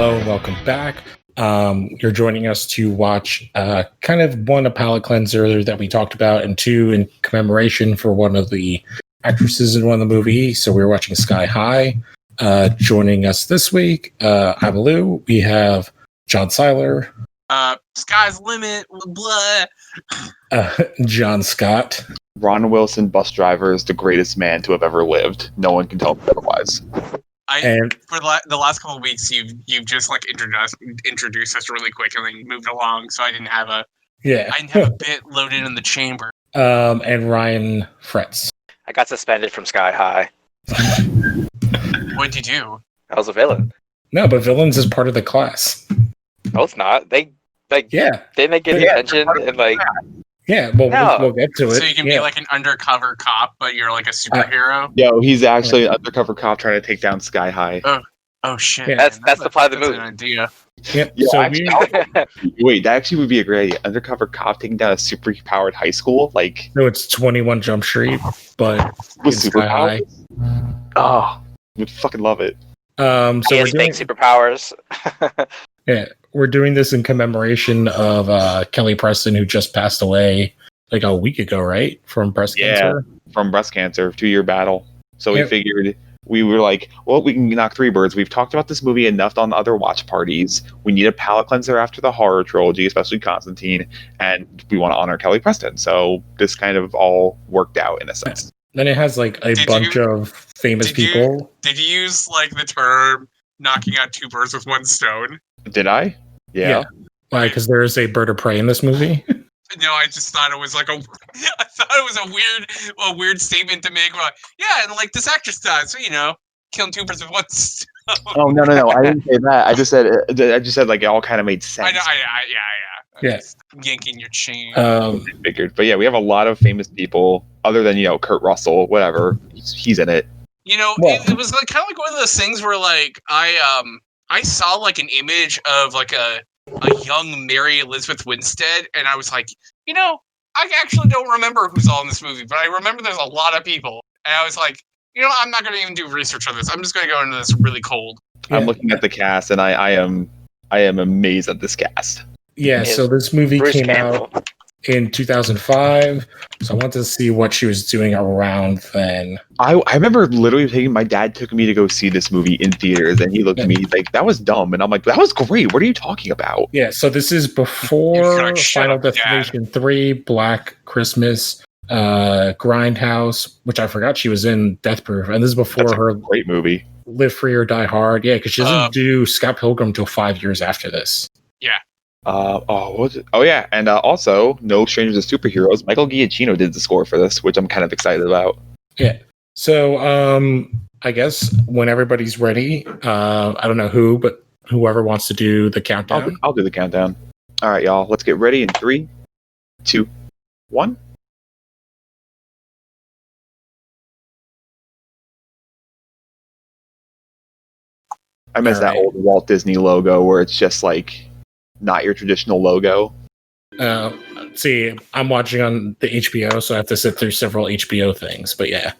Hello and welcome back. You're joining us to watch kind of one, a palate cleanser that we talked about, and two, in commemoration for one of the actresses in one of the movies. So we're watching Skyhigh. Joining us this week, I'm Lou. We have John Seiler. Sky's limit, blah. John Scott. Ron Wilson, bus driver, is the greatest man to have ever lived. No one can tell me otherwise. For the last couple of weeks, you've just like introduced us really quick and then moved along, so I didn't have a bit loaded in the chamber. And Ryan Fretz. I got suspended from Skyhigh. What'd you do? I was a villain. No, but villains is part of the class. No, it's not. Didn't they get attention and like? Yeah, well, we'll get to it. So you can be like an undercover cop, but you're like a superhero? Yo, he's actually an undercover cop trying to take down Skyhigh. Oh shit. Yeah. That's the plot of the movie. An idea. Yep. Yo, So wait, that actually would be a great idea. Undercover cop taking down a super-powered high school? Like, no, it's 21 Jump Street, but with in Skyhigh. Oh, would fucking love it. So he has fake superpowers. Yeah, we're doing this in commemoration of Kelly Preston, who just passed away like a week ago, right? From breast cancer. From breast cancer, 2-year battle. So we figured, we were like, well, we can knock 3 birds. We've talked about this movie enough on other watch parties. We need a palate cleanser after the horror trilogy, especially Constantine, and we want to honor Kelly Preston. So this kind of all worked out in a sense. Then it has like a bunch of famous people. Did you use like the term knocking out 2 birds with 1 stone? Did I? Yeah. Why? Because there is a bird of prey in this movie. No, I just thought it was like I thought it was a weird statement to make. Like, yeah, and like this actress does, so killing 2 birds with 1 stone. Oh no! I didn't say that. I just said like it all kind of made sense. I know. Yeah. Just yanking your chain. Figured, but yeah, we have a lot of famous people other than Kurt Russell, whatever. He's in it. It was like kind of like one of those things where like I saw like an image of like a young Mary Elizabeth Winstead, and I was like, I actually don't remember who's all in this movie, but I remember there's a lot of people, and I was like, I'm not going to even do research on this. I'm just going to go into this really cold. Yeah. I'm looking at the cast, and I am amazed at this cast. Yeah, so this movie came out in 2005, so I wanted to see what she was doing around then. I remember literally my dad took me to go see this movie in theaters, and he looked at me like, that was dumb, and I'm like, that was great, what are you talking about? Yeah, so this is before Final Destination 3, Black Christmas, Grindhouse, which I forgot she was in, Death Proof, and this is before her great movie, Live Free or Die Hard. Yeah, because she doesn't do Scott Pilgrim until 5 years after this. Yeah. What was it? Oh yeah, and also No Strangers to Superheroes. Michael Giacchino did the score for this, which I'm kind of excited about. Yeah. So I guess when everybody's ready, I don't know who, but whoever wants to do the countdown. I'll do the countdown. All right, y'all. Let's get ready in 3, 2, 1. I miss that old Walt Disney logo where it's just like not your traditional logo. See, I'm watching on the HBO, so I have to sit through several HBO things, but yeah.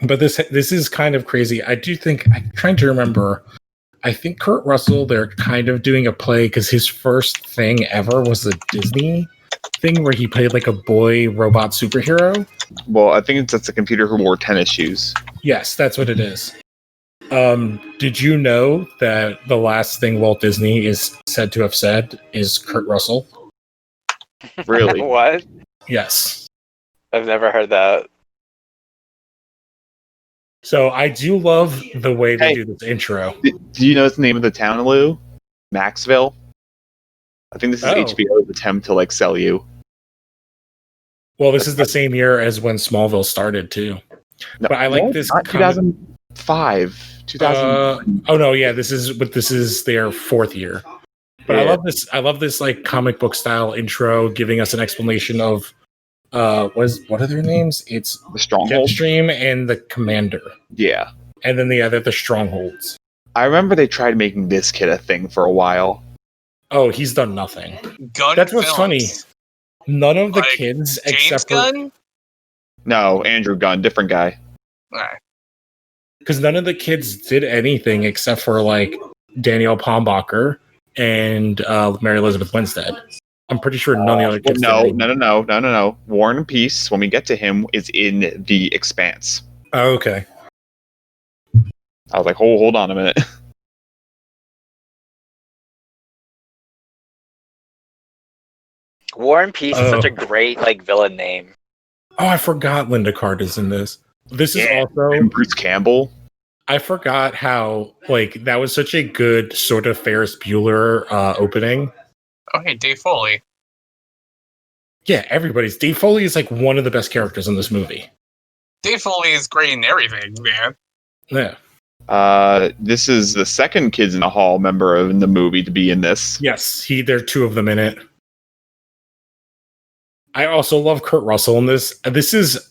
But this is kind of crazy. I do think, I'm trying to remember, I think Kurt Russell, they're kind of doing a play because his first thing ever was the Disney thing where he played like a boy robot superhero. Well, I think it's a computer who wore tennis shoes. Yes, that's what it is. Did you know that the last thing Walt Disney is said to have said is Kurt Russell? Really? What? Yes. I've never heard that. So I do love the way they do this intro. Do you know the name of the town, Lou? Maxville? I think this is HBO's attempt to like sell you. Well, this is the same year as when Smallville started too. No, but I like this. 2005. 2000. Oh no, yeah, this is their 4th year. But yeah. I love this like comic book style intro, giving us an explanation of what are their names? It's the Stronghold, Jetstream, and the Commander. Yeah, and then the Strongholds. I remember they tried making this kid a thing for a while. Oh, he's done nothing. That's what's funny. None of the kids James except Gunn? No, Andrew Gunn, different guy. All right. because none of the kids did anything except for like Danielle Palmbacher and Mary Elizabeth Winstead. I'm pretty sure none of the other kids did anything. No. War and Peace, when we get to him, is in The Expanse. Oh, okay. I was like, hold on a minute. War and Peace is such a great like villain name. Oh, I forgot Linda Carter's in this. This is also and Bruce Campbell. I forgot how like that was such a good sort of Ferris Bueller opening. Oh, hey, Dave Foley. Yeah, Dave Foley is like one of the best characters in this movie. Dave Foley is great in everything, man. Yeah. This is the second Kids in the Hall member in the movie to be in this. Yes, there are two of them in it. I also love Kurt Russell in this. This is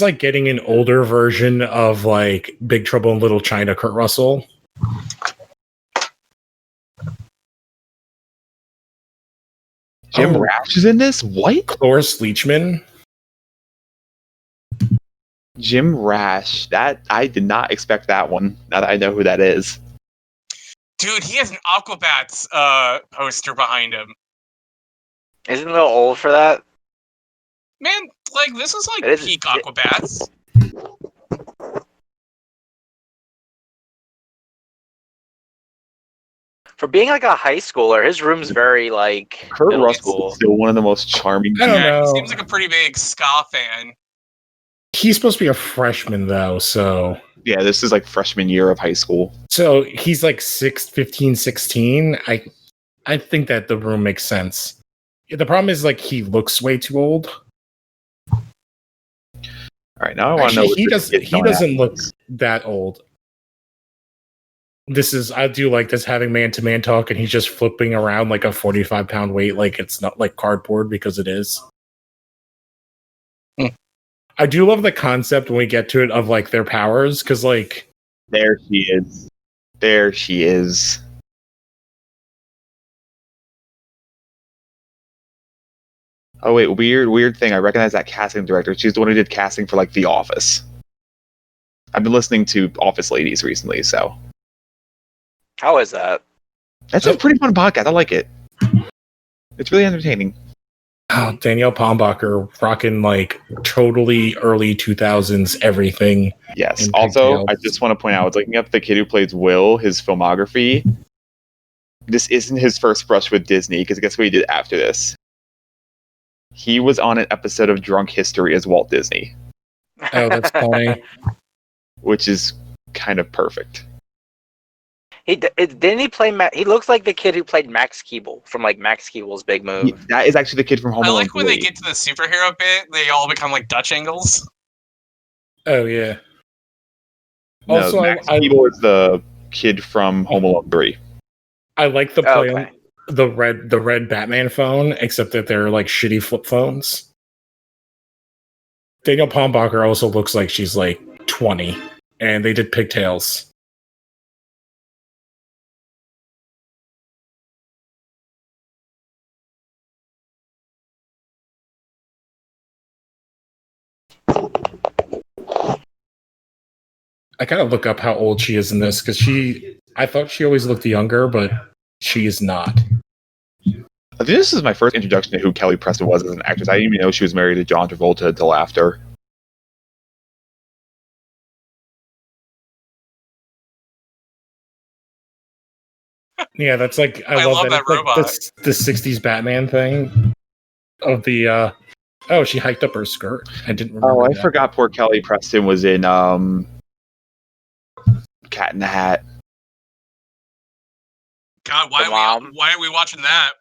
like getting an older version of like Big Trouble in Little China Kurt Russell. Jim Rash is in this? What? Cloris Leachman. Jim Rash. That I did not expect that one. Now that I know who that is. Dude, he has an Aquabats poster behind him. Isn't it a little old for that? Man, like, this is like peak Aquabats. For being like a high schooler, his room's very like Kurt Russell is still one of the most charming. I don't know. He seems like a pretty big ska fan. He's supposed to be a freshman though, so yeah, this is like freshman year of high school. So he's like 15, 16. I think that the room makes sense. The problem is like he looks way too old. All right, now I want to know. He doesn't look that old. I do like this having man-to-man talk, and he's just flipping around like a 45-pound weight, like it's not like cardboard because it is. I do love the concept when we get to it of like their powers, because like there she is. Oh wait, weird thing. I recognize that casting director. She's the one who did casting for like The Office. I've been listening to Office Ladies recently, so. How is that? That's a pretty fun podcast. I like it. It's really entertaining. Oh, Danielle Palmbacher rocking like totally early 2000s everything. Yes. Also, I just want to point out, I was looking up the kid who plays Will, his filmography. This isn't his first brush with Disney, because guess what he did after this? He was on an episode of Drunk History as Walt Disney. Oh, that's funny. Which is kind of perfect. Didn't he play? He looks like the kid who played Max Keeble from like Max Keeble's Big Move. That is actually the kid from Home Alone. I like when they get to the superhero bit, they all become like Dutch angles. Oh yeah. No, also, Max Keeble is the kid from Home Alone 3. I like the play on the red Batman phone, except that they're like shitty flip phones. Danielle Palmbacher also looks like she's like 20, and they did pigtails. I gotta look up how old she is in this, because I thought she always looked younger, but she is not. I think this is my first introduction to who Kelly Preston was as an actress. I didn't even know she was married to John Travolta until after. Yeah, that's like I love that robot. Like the 60s Batman thing of the oh, she hiked up her skirt. I didn't remember. Oh, I forgot poor Kelly Preston was in Cat in the Hat. God, why are we watching that?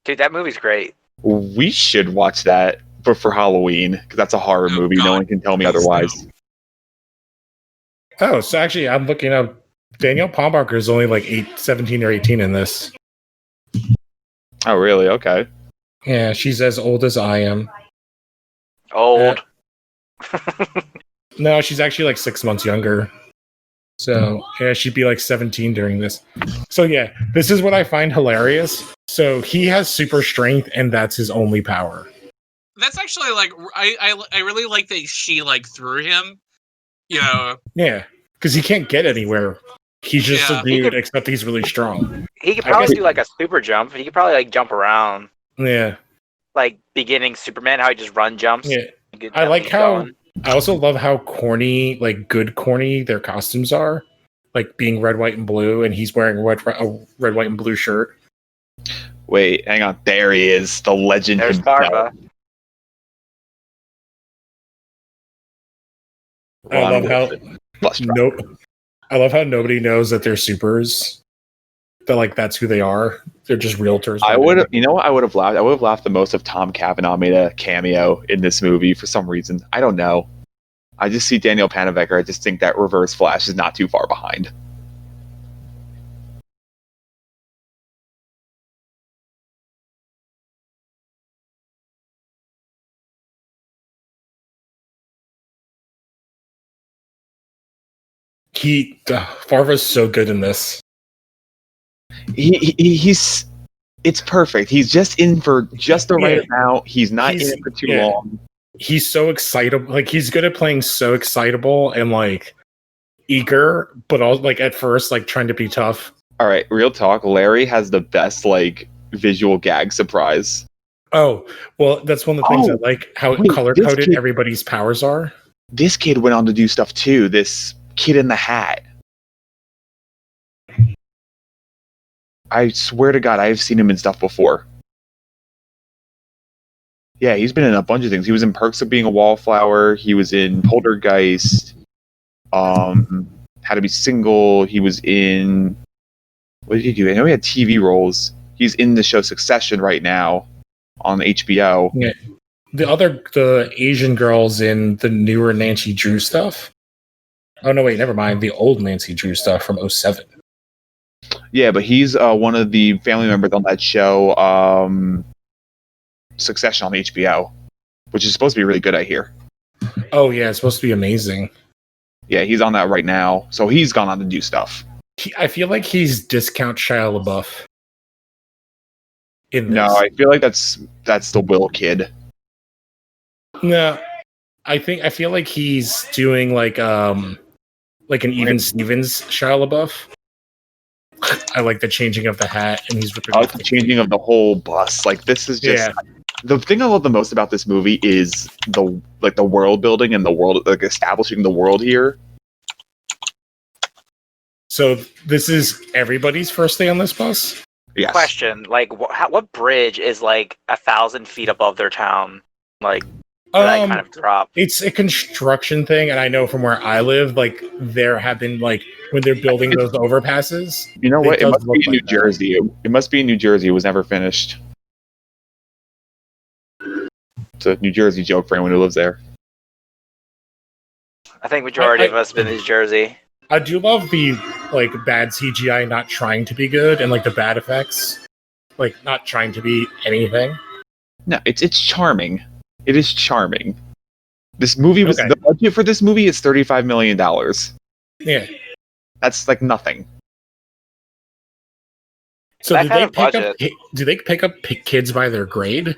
Dude, that movie's great. We should watch that for Halloween, because that's a horror movie. God. No one can tell me otherwise. Oh, so actually, I'm looking up. Danielle Palmbacher is only like 17 or 18 in this. Oh, really? Okay. Yeah, she's as old as I am. Old. No, she's actually like 6 months younger. So, yeah, she'd be like 17 during this. So, yeah, this is what I find hilarious. So, he has super strength, and that's his only power. That's actually, like, I really like that she, like, threw him. You know, Yeah, because he can't get anywhere. He's just Yeah. a dude, except he's really strong. He could I probably guess- do like a super jump. He could probably like jump around, Yeah, like beginning Superman, how he just run jumps. yeah. He could I like keep how. going. I also love how corny, like good corny, their costumes are. Like being red, white, and blue, and he's wearing a red, white, and blue shirt. Wait, hang on. There he is, the legend There's himself. Farva. I love how Plus I love how nobody knows that they're supers. That like that's who they are. They're just realtors. I would have, you know what? I would have laughed. I would have laughed the most if Tom Cavanaugh made a cameo in this movie for some reason. I don't know. I just see Daniel Panaviker. I just think that Reverse Flash is not too far behind. Farva's so good in this. He's it's perfect. He's just in for just the right amount. He's not in it for too long. He's so excitable. Like he's good at playing so excitable and like eager, but all like at first like trying to be tough. All right, real talk. Larry has the best like visual gag surprise. Oh, well, that's one of the things I like how color coded everybody's powers are. This kid went on to do stuff too. This kid in the hat. I swear to God, I've seen him in stuff before. Yeah, he's been in a bunch of things. He was in Perks of Being a Wallflower. He was in Poltergeist. How to Be Single. He was in... What did he do? I know he had TV roles. He's in the show Succession right now on HBO. Yeah. The Asian girls in the newer Nancy Drew stuff. Oh, no, wait, never mind. The old Nancy Drew stuff from 07. Yeah, but he's one of the family members on that show, Succession on HBO, which is supposed to be really good, I hear. Oh, yeah, it's supposed to be amazing. Yeah, he's on that right now, so he's gone on to do stuff. I feel like he's discount Shia LaBeouf. In this. No, I feel like that's the Will kid. No, I feel like he's doing like an Even Stevens Shia LaBeouf. I like the changing of the hat, and he's ripping. I like the changing of the whole bus. Like this is just the thing I love the most about this movie is the world building and the world like establishing the world here. So this is everybody's first day on this bus. Yes. Question: like, what bridge is like 1,000 feet above their town? Like that kind of drop. It's a construction thing, and I know from where I live, like there have been like when they're building those overpasses. You know what? It must be in New like Jersey. It must be in New Jersey. It was never finished. It's a New Jersey joke for anyone who lives there. I think majority of us been in New Jersey. I do love the like bad CGI not trying to be good, and like the bad effects, like not trying to be anything. No, it's charming. It is charming. This movie was Okay. The budget for this movie is $35 million. Yeah. That's like nothing. So That do kind they of pick budget. do they pick up kids by their grade?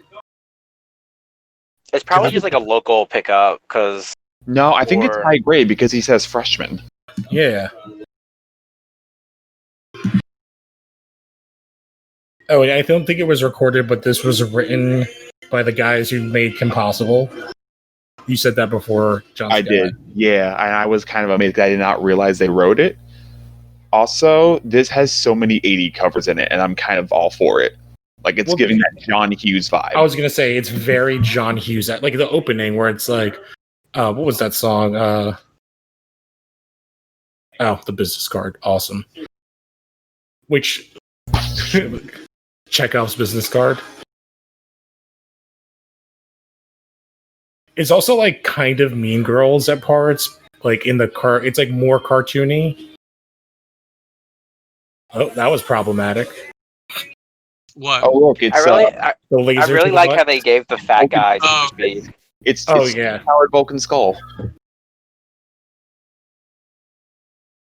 It's probably just like a local pickup because No, I think it's Or- high grade because he says freshman. Yeah. Oh, and I don't think it was recorded, but this was written by the guys who made Kim Possible. You said that before, John. I Scott. did. Yeah, and I was kind of amazed that I did not realize they wrote it. Also, this has so many 80 covers in it, and I'm kind of all for it. Like, it's giving that John Hughes vibe. I was gonna say it's very John Hughes, like the opening where it's like, what was that song? The Business Card, awesome. Which Chekhov's Business Card. It's also like kind of Mean Girls at parts, like in the car. It's like more cartoony. Oh, that was problematic. What? Oh, look, it's I The laser. to really the like butt. how they gave the fat guy Oh, some speed. it's yeah. Howard Vulcan Skull.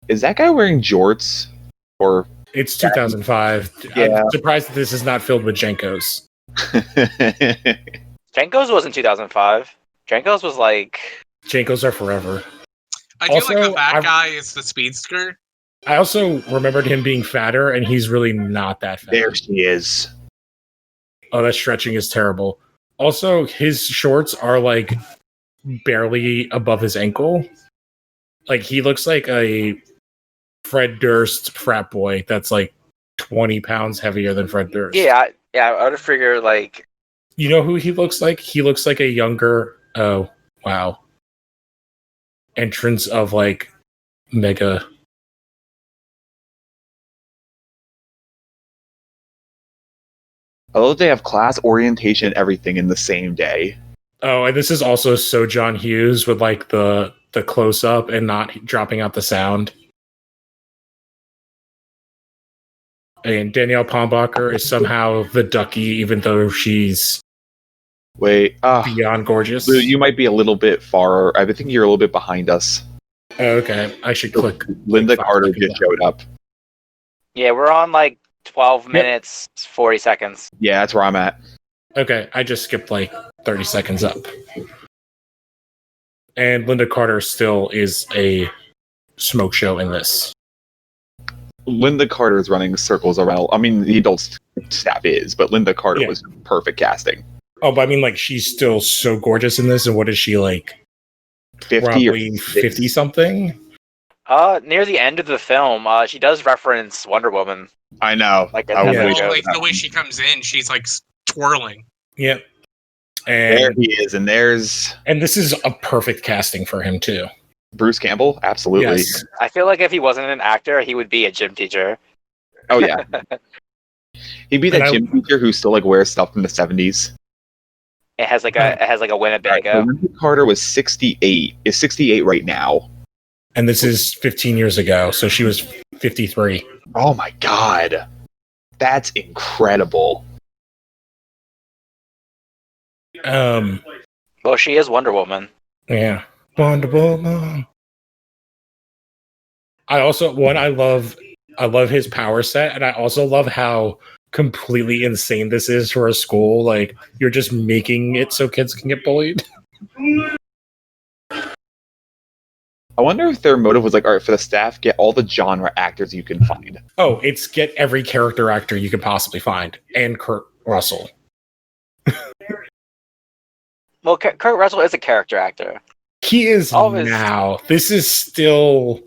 Is that guy wearing jorts? Or It's 2005. Yeah. I'm surprised that this is not filled with Jenkos. Jenko's wasn't 2005. Jenko's was like Jenkos are forever. I do like the fat guy is the speedster. I also remembered him being fatter, and he's really not that fat. There she is. Oh, that stretching is terrible. Also, his shorts are like barely above his ankle. Like he looks like a Fred Durst frat boy that's like 20 pounds heavier than Fred Durst. Yeah, I would have figured like. You know who he looks like? He looks like a younger. Oh wow! Entrance of like Mega. I love they have class, orientation, and everything in the same day. Oh, and this is also so John Hughes with like the close up and not dropping out the sound. And Danielle Palmbacher is somehow the Ducky, even though she's beyond gorgeous. You might be a little bit far. I think you're a little bit behind us. Oh, okay, I should click. Linda Carter just showed up. Yeah, we're on like 12 minutes, 40 seconds. Yeah, that's where I'm at. Okay, I just skipped like 30 seconds up. And Linda Carter still is a smoke show in this. Linda Carter is running circles around. I mean, the adult staff is, but Linda Carter was perfect casting. Oh, but I mean, like, she's still so gorgeous in this, and what is she, like, 50 or 50 something? Near the end of the film, she does reference Wonder Woman. I know. Like, the way she comes in, she's like twirling. Yep. And there he is, and there's... And this is a perfect casting for him, too. Bruce Campbell? Absolutely. Yes. I feel like if he wasn't an actor, he would be a gym teacher. Oh, yeah. He'd be that gym teacher who still, like, wears stuff from the 70s. It has like a Winnebago. Linda Carter was 68. Is 68 right now. And this is 15 years ago, so she was 53. Oh my god. That's incredible. Well, she is Wonder Woman. Yeah. Wonder Woman. I love his power set, and I also love how completely insane this is for a school. Like, you're just making it so kids can get bullied. I wonder if their motive was like, all right, for the staff, get all the genre actors you can find. Oh, it's get every character actor you can possibly find, and Kurt Russell. Well, Kurt Russell is a character actor. He is now. This is still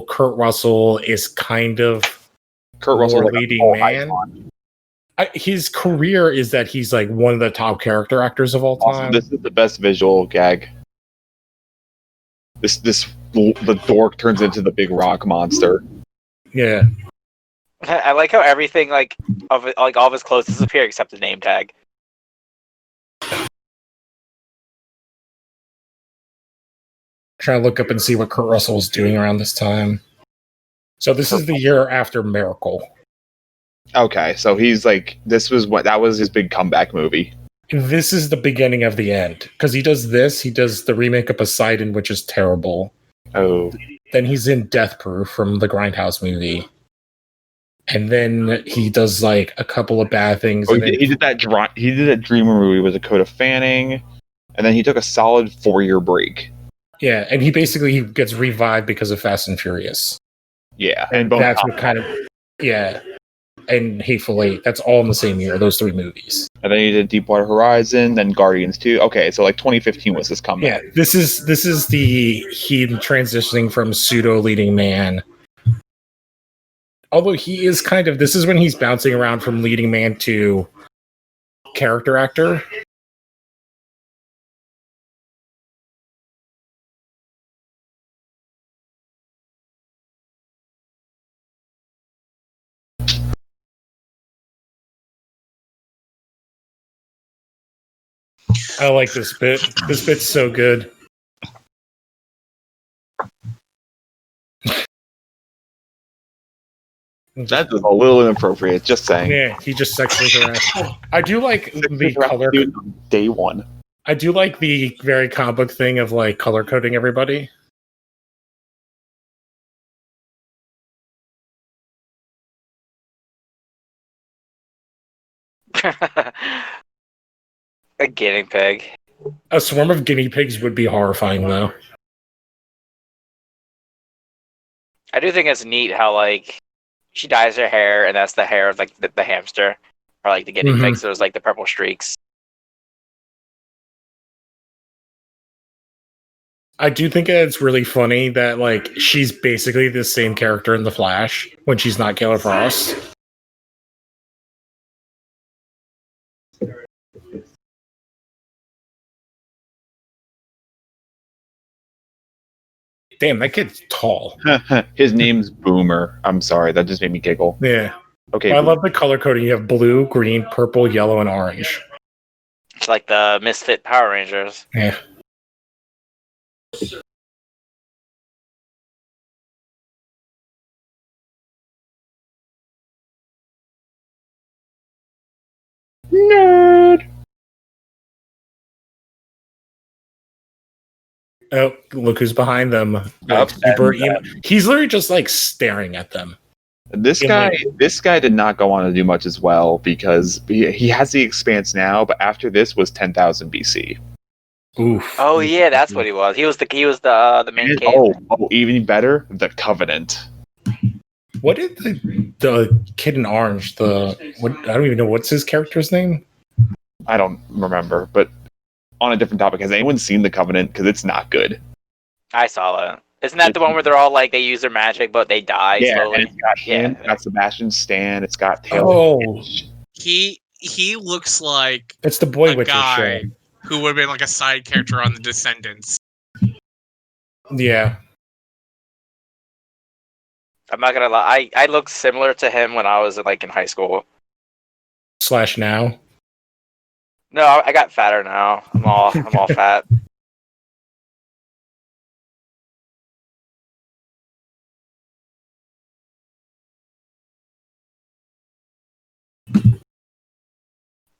Kurt Russell is kind of Kurt Russell leading man. His career is that he's like one of the top character actors of all time. Also, this is the best visual gag. The dork turns into the big rock monster. Yeah. I like how everything all of his clothes disappear except the name tag. Trying to look up and see what Kurt Russell was doing around this time. So this is the year after Miracle. Okay, so he's like, that was his big comeback movie. This is the beginning of the end. Because he does the remake of Poseidon, which is terrible. Oh. Then he's in Death Proof from the Grindhouse movie. And then he does like a couple of bad things. Oh, he did that Dreamer movie with Dakota Fanning, and then he took a solid 4-year break. Yeah, and he gets revived because of Fast and Furious. Yeah, and that's what kind of and Hateful Eight. That's all in the same year. Those 3 movies. And then he did Deepwater Horizon, then Guardians 2. Okay, so like 2015 was his comeback. Yeah, this is he transitioning from pseudo leading man. Although he is this is when he's bouncing around from leading man to character actor. I like this bit. This bit's so good. That is a little inappropriate, just saying. Yeah, he just sexually harassed. I do like the color. Day one. I do like the very comic book thing of like color coding everybody. A guinea pig. A swarm of guinea pigs would be horrifying, though. I do think it's neat how like she dyes her hair, and that's the hair of like the hamster, or like the guinea pig. So there's like the purple streaks. I do think it's really funny that like she's basically the same character in The Flash when she's not Killer Frost. Damn, that kid's tall. His name's Boomer. I'm sorry, that just made me giggle. Yeah. Okay. Well, I love the color coding. You have blue, green, purple, yellow, and orange. It's like the Misfit Power Rangers. Yeah. Nerd. Oh, look who's behind them. Like, he's literally just like staring at them. This guy did not go on to do much as well because he has the Expanse now, but after this was 10,000 BC. Oof. Oh yeah, that's what he was. He was the main cave. Oh, even better, the Covenant. What did the kid in orange? I don't even know what's his character's name. I don't remember, but on a different topic, has anyone seen the Covenant? Because it's not good. I saw that. Isn't that the one where they're all like they use their magic but they die slowly? And it's got him, it's got Sebastian Stan, it's got Taylor. Oh, he looks like it's the Boy a Witcher guy show. who would have been like a side character on The Descendants. Yeah. I'm not gonna lie. I looked similar to him when I was like in high school. / now. No, I got fatter now. I'm all fat.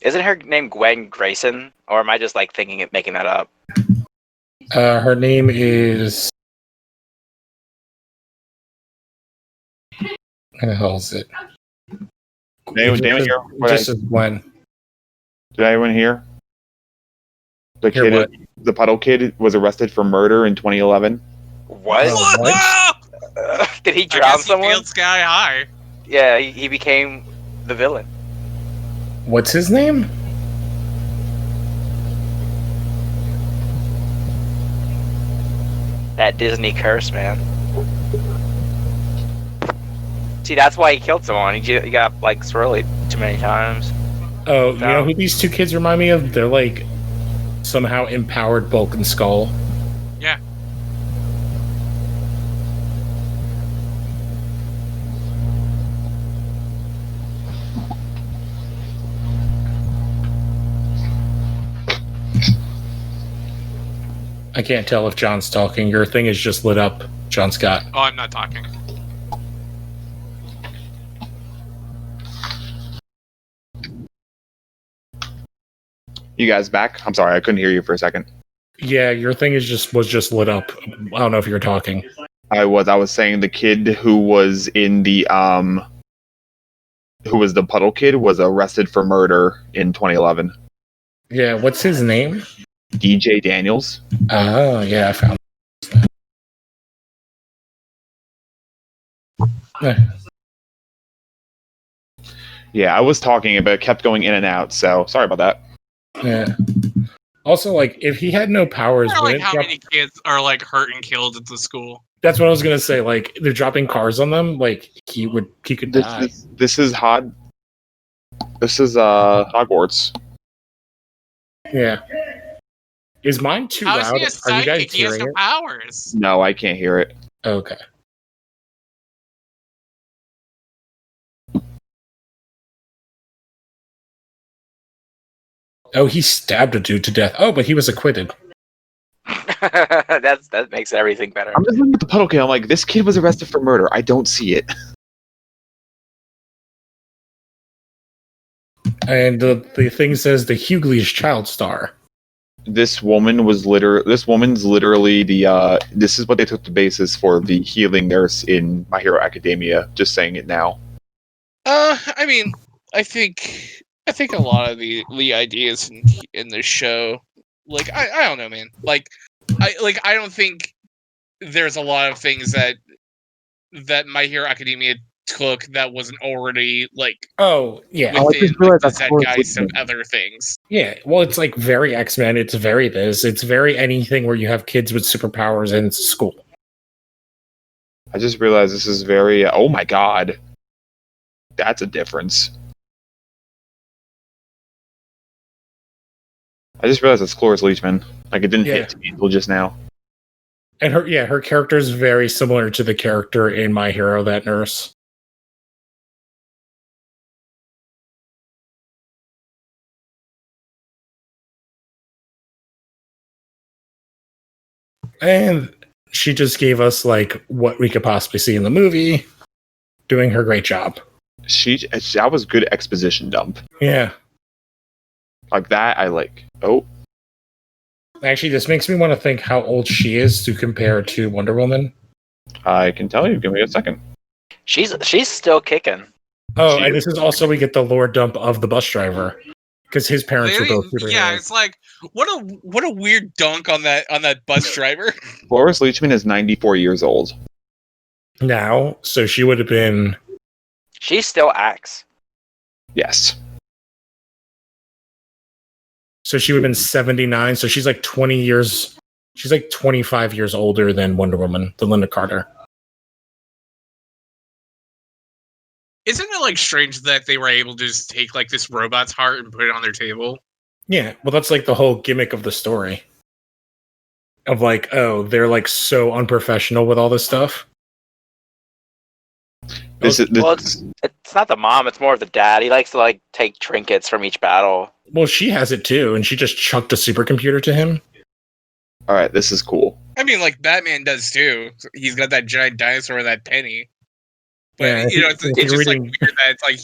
Isn't her name Gwen Grayson? Or am I just like making that up? Her name is. What the hell is it? Did anyone hear? Just as Gwen. Did anyone hear? The Hear what? the puddle kid was arrested for murder in 2011. What? What? Did he I drown guess he someone? failed Sky High. Yeah, he became the villain. What's his name? That Disney curse, man. See, that's why he killed someone. He got like swirly too many times. Oh, you know who these two kids remind me of? They're like somehow empowered Bulk and Skull. Yeah. I can't tell if John's talking. Your thing is just lit up, John Scott. Oh, I'm not talking. You guys back? I'm sorry, I couldn't hear you for a second. Yeah, your thing was just lit up. I don't know if you're talking. I was saying the kid who was in the who was the puddle kid was arrested for murder in 2011. Yeah, what's his name? DJ Daniels. Oh, yeah, I found it. Yeah, I was talking, but it kept going in and out, so sorry about that. Yeah. Also, like, if he had no powers, I don't like wouldn't how many kids are like hurt and killed at the school. that's what I was gonna say. Like, they're dropping cars on them. Like, he could die. This is Hogwarts. Yeah. Is mine too How is loud? he a Are you guys psychic? He has hearing no it? powers. No, I can't hear it. Okay. Oh, he stabbed a dude to death. Oh, but he was acquitted. that makes everything better. I'm just looking at the puddle kid. I'm like, this kid was arrested for murder. I don't see it. And the thing says the Hughley's child star. This woman's literally the this is what they took the basis for the healing nurse in My Hero Academia. Just saying it now. I mean, I think a lot of the ideas in this show, like I don't know, man. I don't think there's a lot of things that that My Hero Academia took that wasn't already like Oh, yeah. within just realized the that's Forrest zeitgeist of Whitaker. other things. Yeah. Well, it's like very X-Men. It's very this. It's very anything where you have kids with superpowers and it's school. I just realized this is very. Oh my god, that's a difference. I just realized that's Cloris Leachman. Like it didn't hit me until just now. And her character is very similar to the character in My Hero, that nurse. And she just gave us like what we could possibly see in the movie, doing her great job. That was good exposition dump. Yeah. Like that, I like. Oh, Actually, this makes me want to think how old she is to compare to Wonder Woman. I can tell you. Give me a second. She's still kicking. Oh, and this is also we get the lore dump of the bus driver because his parents were both superheroes. Yeah, it's like what a weird dunk on that bus driver. Cloris Leachman is 94 years old. Now, so she would have been. She still acts. Yes. So she would have been 79. So she's like 20 years. She's like 25 years older than Wonder Woman, than Linda Carter. Isn't it like strange that they were able to just take like this robot's heart and put it on their table? Yeah, well, that's like the whole gimmick of the story. Of like, oh, they're like so unprofessional with all this stuff. It's not the mom; it's more of the dad. He likes to like take trinkets from each battle. Well, she has it too, and she just chucked a supercomputer to him. All right, this is cool. I mean, like Batman does too. He's got that giant dinosaur with that penny. But Yeah, it's just like weird that it's like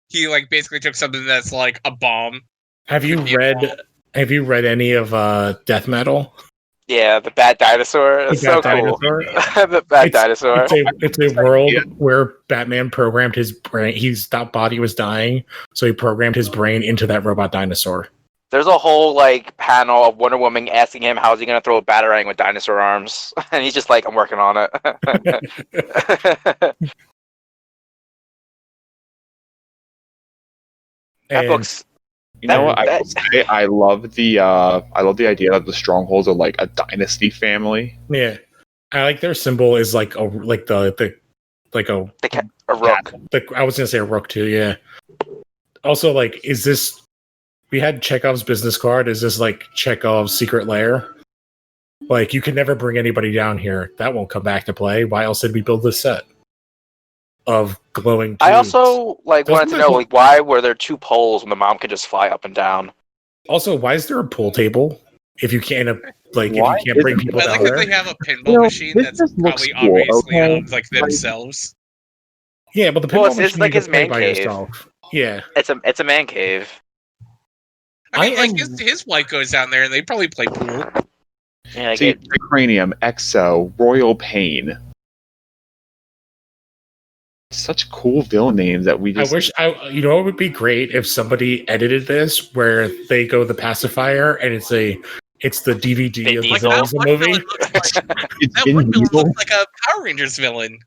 he like basically took something that's like a bomb. Have you read any of Death Metal? Yeah, the Bat Dinosaur. It's so cool. The Bat Dinosaur. It's a world where Batman programmed his brain. His body was dying, so he programmed his brain into that robot dinosaur. There's a whole like panel of Wonder Woman asking him how's he gonna throw a batarang with dinosaur arms, and he's just like, I'm working on it. That book's. You know what? I will say I love the idea that the Strongholds are like a dynasty family. Yeah, I like their symbol is like a rook. I was gonna say a rook too. Yeah. Also, like, is this? We had Chekhov's business card. Is this like Chekhov's secret lair? Like, you can never bring anybody down here. That won't come back to play. Why else did we build this set of glowing tubes? I also wanted to know why were there two poles when the mom could just fly up and down? Also, why is there a pool table if you can't if you can't bring people down there? They have a pinball machine that's probably obviously owns like themselves. Yeah, but the pinball machine it's like his man cave. Yourself. Yeah, it's a man cave. I mean, his wife goes down there and they probably play pool. Yeah, Cranium, Exo, Royal Pain. Such cool villain names that we just. You know, it would be great if somebody edited this where they go the pacifier and it's the DVD of the villains of the movie. That one villain looks like a Power Rangers villain.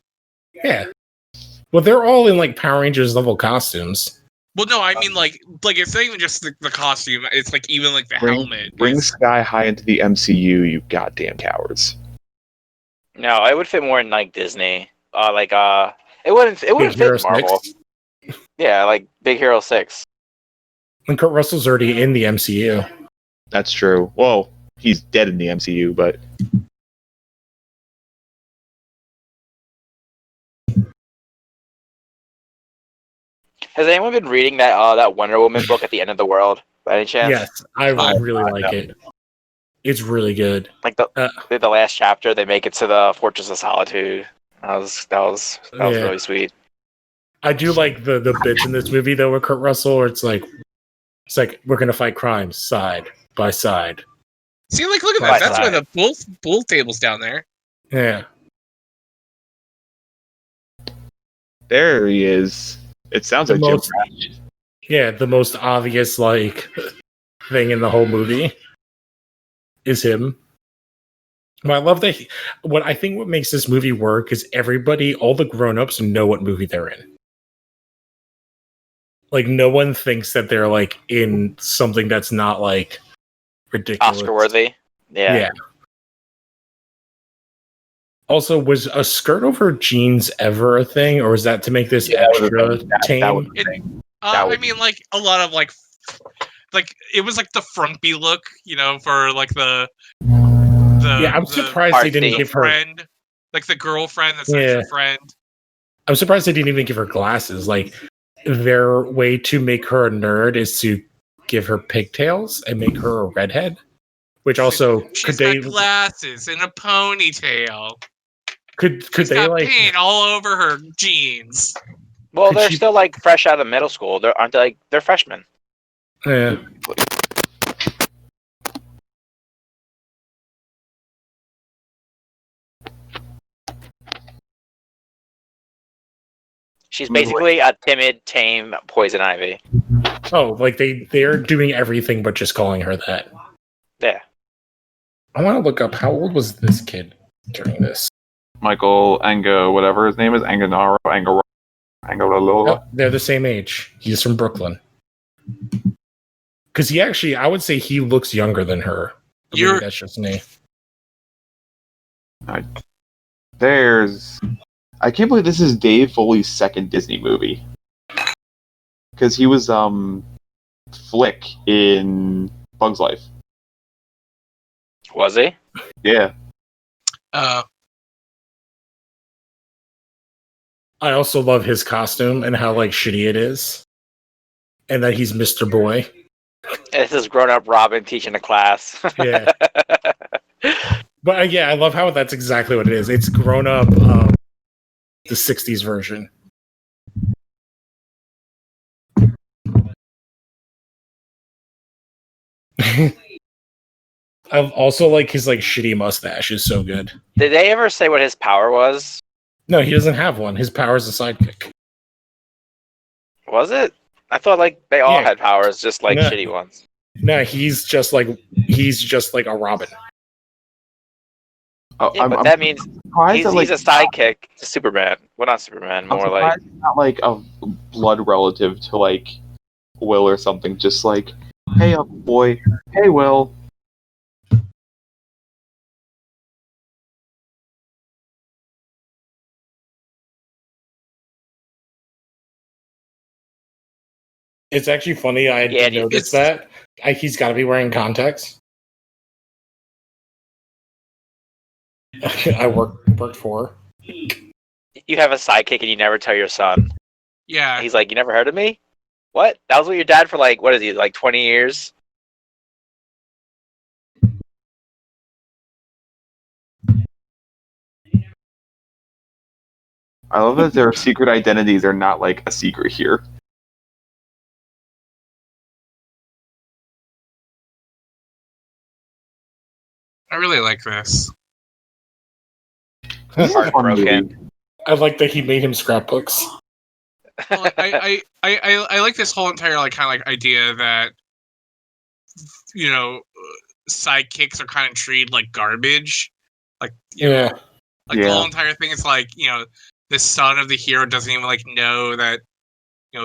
Yeah. Well, they're all in like Power Rangers level costumes. Well, no, I mean like it's not even just the costume. It's like even like the helmet. Bring Skyhigh into the MCU, you goddamn cowards. No, it would fit more in like Disney. It wouldn't fit Marvel. 6? Yeah, like Big Hero 6. And Kurt Russell's already in the MCU. That's true. Well, he's dead in the MCU, but. Has anyone been reading that Wonder Woman book at the end of the world by any chance? Yes, I really like it. It's really good. Like the last chapter, they make it to the Fortress of Solitude. That was really sweet. I do like the bits in this movie though with Kurt Russell, where it's like we're gonna fight crimes side by side. See, like look at that. That's why the pool table's down there. Yeah. There he is. It sounds like Jim Crash. Yeah, the most obvious like thing in the whole movie is him. But I love that. What I think what makes this movie work is everybody, all the grown-ups, know what movie they're in. Like, no one thinks that they're like in something that's not like ridiculous, Oscar-worthy. Yeah. Also, was a skirt over jeans ever a thing, or was that to make this extra tame? I mean, like a lot of like it was like the frumpy look, for like the. I'm surprised they didn't give her friend, like the girlfriend that's not your friend. I'm surprised they didn't even give her glasses. Like, their way to make her a nerd is to give her pigtails and make her a redhead. Which also she's got glasses and a ponytail. Could they like paint all over her jeans? Well, they're still like fresh out of middle school. Aren't they like they're freshmen? Yeah. She's basically a timid, tame Poison Ivy. Oh, like they're doing everything but just calling her that. Yeah. I want to look up how old was this kid during this. Michael Ango, whatever his name is, Anganaro, Oh, they're the same age. He's from Brooklyn. Because I would say he looks younger than her. That's just me. I can't believe this is Dave Foley's second Disney movie. Because he was Flick in Bug's Life. Was he? Yeah. I also love his costume and how like shitty it is. And that he's Mr. Boy. This is grown-up Robin teaching a class. Yeah. But I love how that's exactly what it is. It's grown-up the 60s version. I also like his like shitty mustache is so good. Did they ever say what his power was? No, he doesn't have one. His power is a sidekick. Was it? I thought like they all had powers, just like shitty ones. No, he's just like a Robin. But that means he's a sidekick to Superman. Well, not Superman, more like not like a blood relative to like Will or something. Just like, hey, up boy, hey, Will. It's actually funny. I didn't notice that. He's got to be wearing contacts. I worked for. You have a sidekick and you never tell your son. Yeah. He's like, you never heard of me? What? That was with your dad for like, what is he, like 20 years? I love that their secret identities are not like a secret here. I really like this. Heartbroken. I like that he made him scrapbooks. Well, I like this whole entire like kind of like idea that sidekicks are kind of treated like garbage. Like the whole entire thing is like the son of the hero doesn't even like know that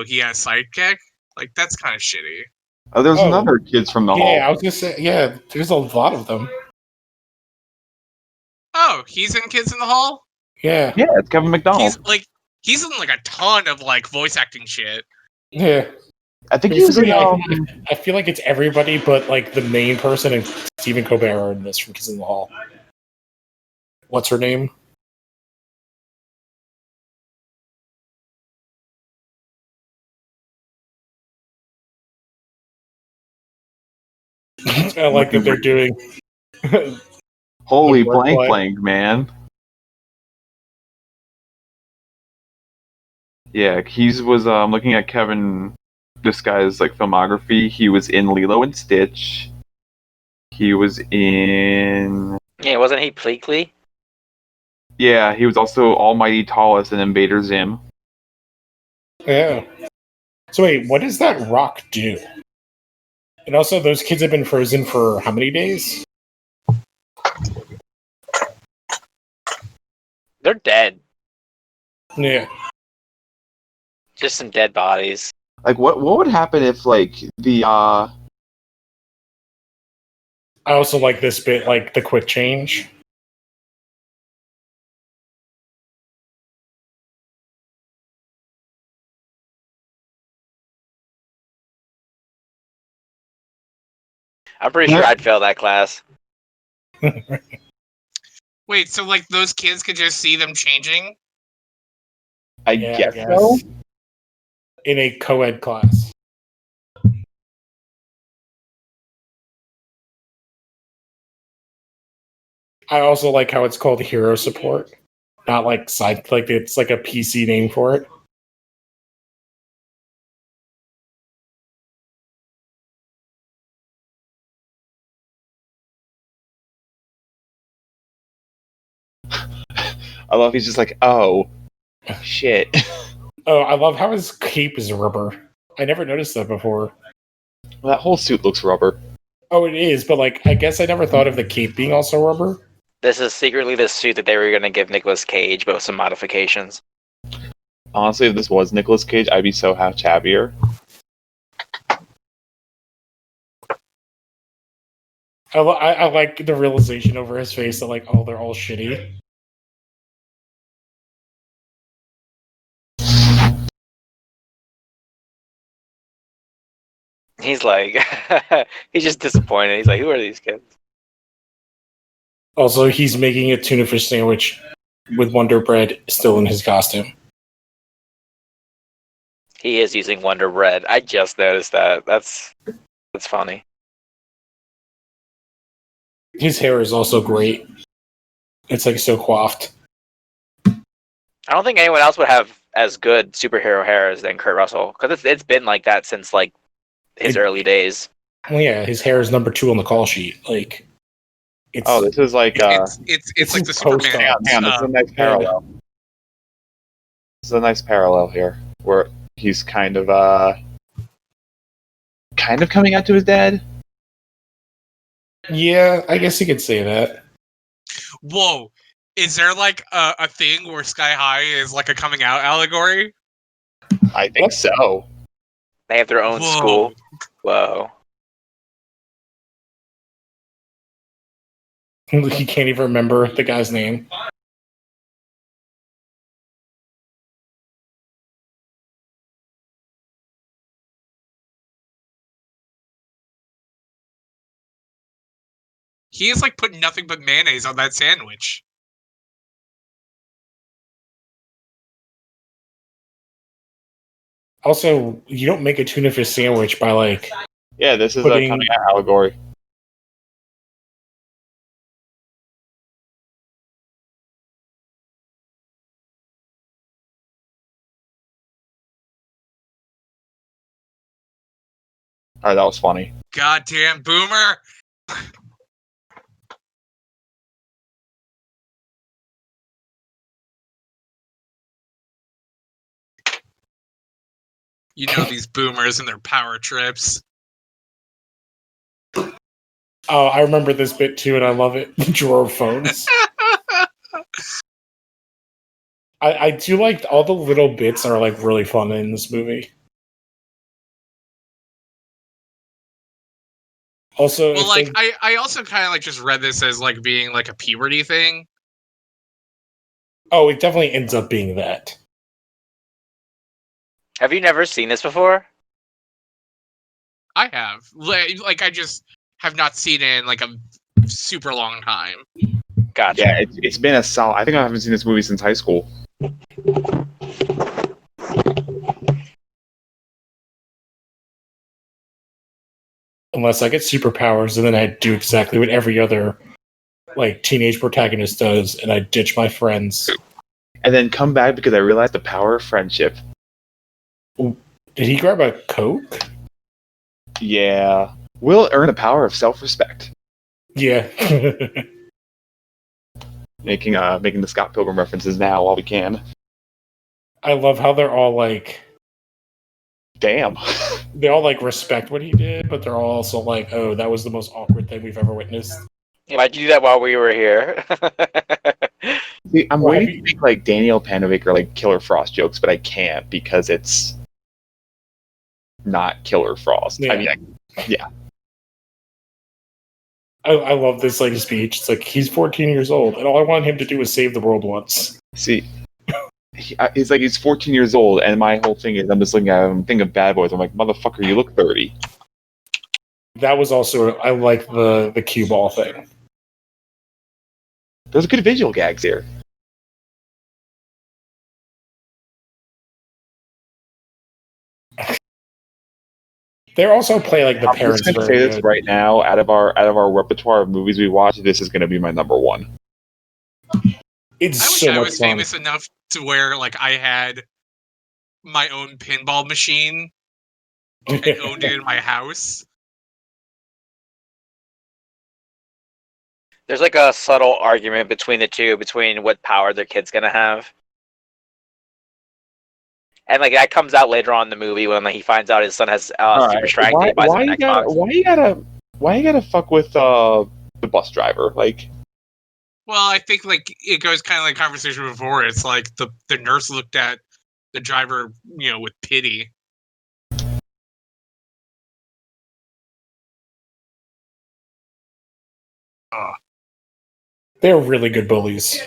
he has sidekick. Like that's kind of shitty. Oh, there's another Kids from the Hall. Yeah, I was gonna say there's a lot of them. Oh, he's in Kids in the Hall? Yeah. Yeah, it's Kevin McDonald. He's in like a ton of like voice acting shit. Yeah. I think he's I feel like it's everybody but like the main person and Stephen Colbert are in this from Kids in the Hall. What's her name? I like that they're doing Holy blank, man. Yeah, he was looking at Kevin, this guy's like filmography. He was in Lilo and Stitch. He was in... Yeah, wasn't he Pleakley? Yeah, he was also Almighty Tallest in Invader Zim. Yeah. So wait, what does that rock do? And also, those kids have been frozen for how many days? They're dead. Yeah. Just some dead bodies. Like, what would happen if, like, the, I also like this bit, like the quick change. I'm pretty sure I'd fail that class. Wait, so like those kids could just see them changing? I guess so? In a co-ed class. I also like how it's called hero support. Not like side, like it's like a PC name for it. I love he's just like, oh, shit. Oh, I love how his cape is rubber. I never noticed that before. Well, that whole suit looks rubber. Oh, it is, but like, I guess I never thought of the cape being also rubber. This is secretly the suit that they were going to give Nicolas Cage, but with some modifications. Honestly, if this was Nicolas Cage, I'd be so happier. I like the realization over his face that like, oh, they're all shitty. He's like, he's just disappointed. He's like, who are these kids? Also, he's making a tuna fish sandwich with Wonder Bread still in his costume. He is using Wonder Bread. I just noticed that. That's funny. His hair is also great. It's like so coiffed. I don't think anyone else would have as good superhero hair as than Kurt Russell, because it's been like that since like his early days. Well, yeah, his hair is number 2 on the call sheet. Like, it's Oh, this is like it's like the Superman. hang on, this is a nice parallel. This is a nice parallel here, where he's kind of coming out to his dad. yeah, I guess you could say that. Whoa. Is there like a thing where Skyhigh is like a coming out allegory? I think so. They have their own Whoa. school. Whoa. He can't even remember the guy's name. He is like putting nothing but mayonnaise on that sandwich. Also, you don't make a tuna fish sandwich by like Yeah, this is Putting- a coming out allegory. Alright, that was funny. Goddamn boomer. You know these boomers and their power trips. oh, I remember this bit too, and I love it. Drawer of phones. I do like all the little bits are like really fun in this movie. Also, Well, if like they- I also kind of like just read this as like being like a puberty thing. oh, it definitely ends up being that. Have you never seen this before? I have. Like I just have not seen it in like a super long time. Gotcha. Yeah, it's been a solid. I think I haven't seen this movie since high school. Unless I get superpowers, and then I do exactly what every other like teenage protagonist does, and I ditch my friends. And then come back because I realized the power of friendship. Did he grab a Coke? Yeah. We'll earn the power of self-respect. Yeah. Making the Scott Pilgrim references now while we can. I love how they're all like Damn. they all like respect what he did, but they're all also like, oh, that was the most awkward thing we've ever witnessed. Why'd you do that while we were here? See, I'm waiting to make like Daniel Panavic or like Killer Frost jokes, but I can't because it's not Killer Frost. Yeah. I mean, yeah. I love this like speech. It's like he's 14 years old, and all I want him to do is save the world once. See, he's 14 years old, and my whole thing is I'm just looking at him, thinking of Bad Boys. I'm like, motherfucker, you look 30. That was also I like the cue ball thing. There's good visual gags here. They also play like the I'm parents. just gonna say this right now. Out of our repertoire of movies we watch, this is gonna be my number one. It's I wish so I much was fun. famous enough to where like I had my own pinball machine and owned it in my house. There's like a subtle argument between the two, between what power their kid's gonna have. And like that comes out later on in the movie when like, he finds out his son has super strength. Why, He buys why him you an Xbox. why you gotta fuck with the bus driver? Like, Well, I think like it goes kind of like conversation before. It's like the nurse looked at the driver, with pity. They're really good bullies.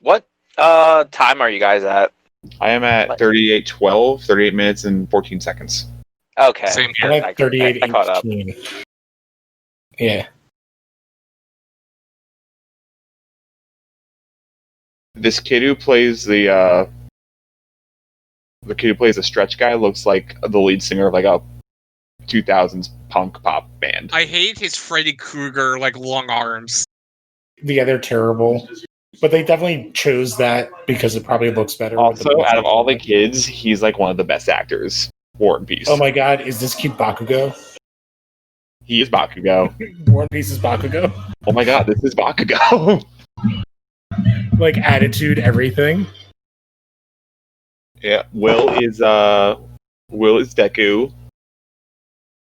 What time are you guys at? I am at 38:12, 38 minutes and 14 seconds. Okay. Same I'm here. at 38 I caught up. 18. Yeah. This kid who plays the kid who plays the stretch guy looks like the lead singer of like a 2000s punk pop band. I hate his Freddy Krueger like long arms. Yeah, they're terrible. But they definitely chose that because it probably looks better. Also, out of all the kids, he's like one of the best actors. War and Peace. Oh my god, is this kid Bakugo? He is Bakugo. War and Peace is Bakugo? Oh my god, this is Bakugo. Like attitude, everything. Yeah, Will is Deku.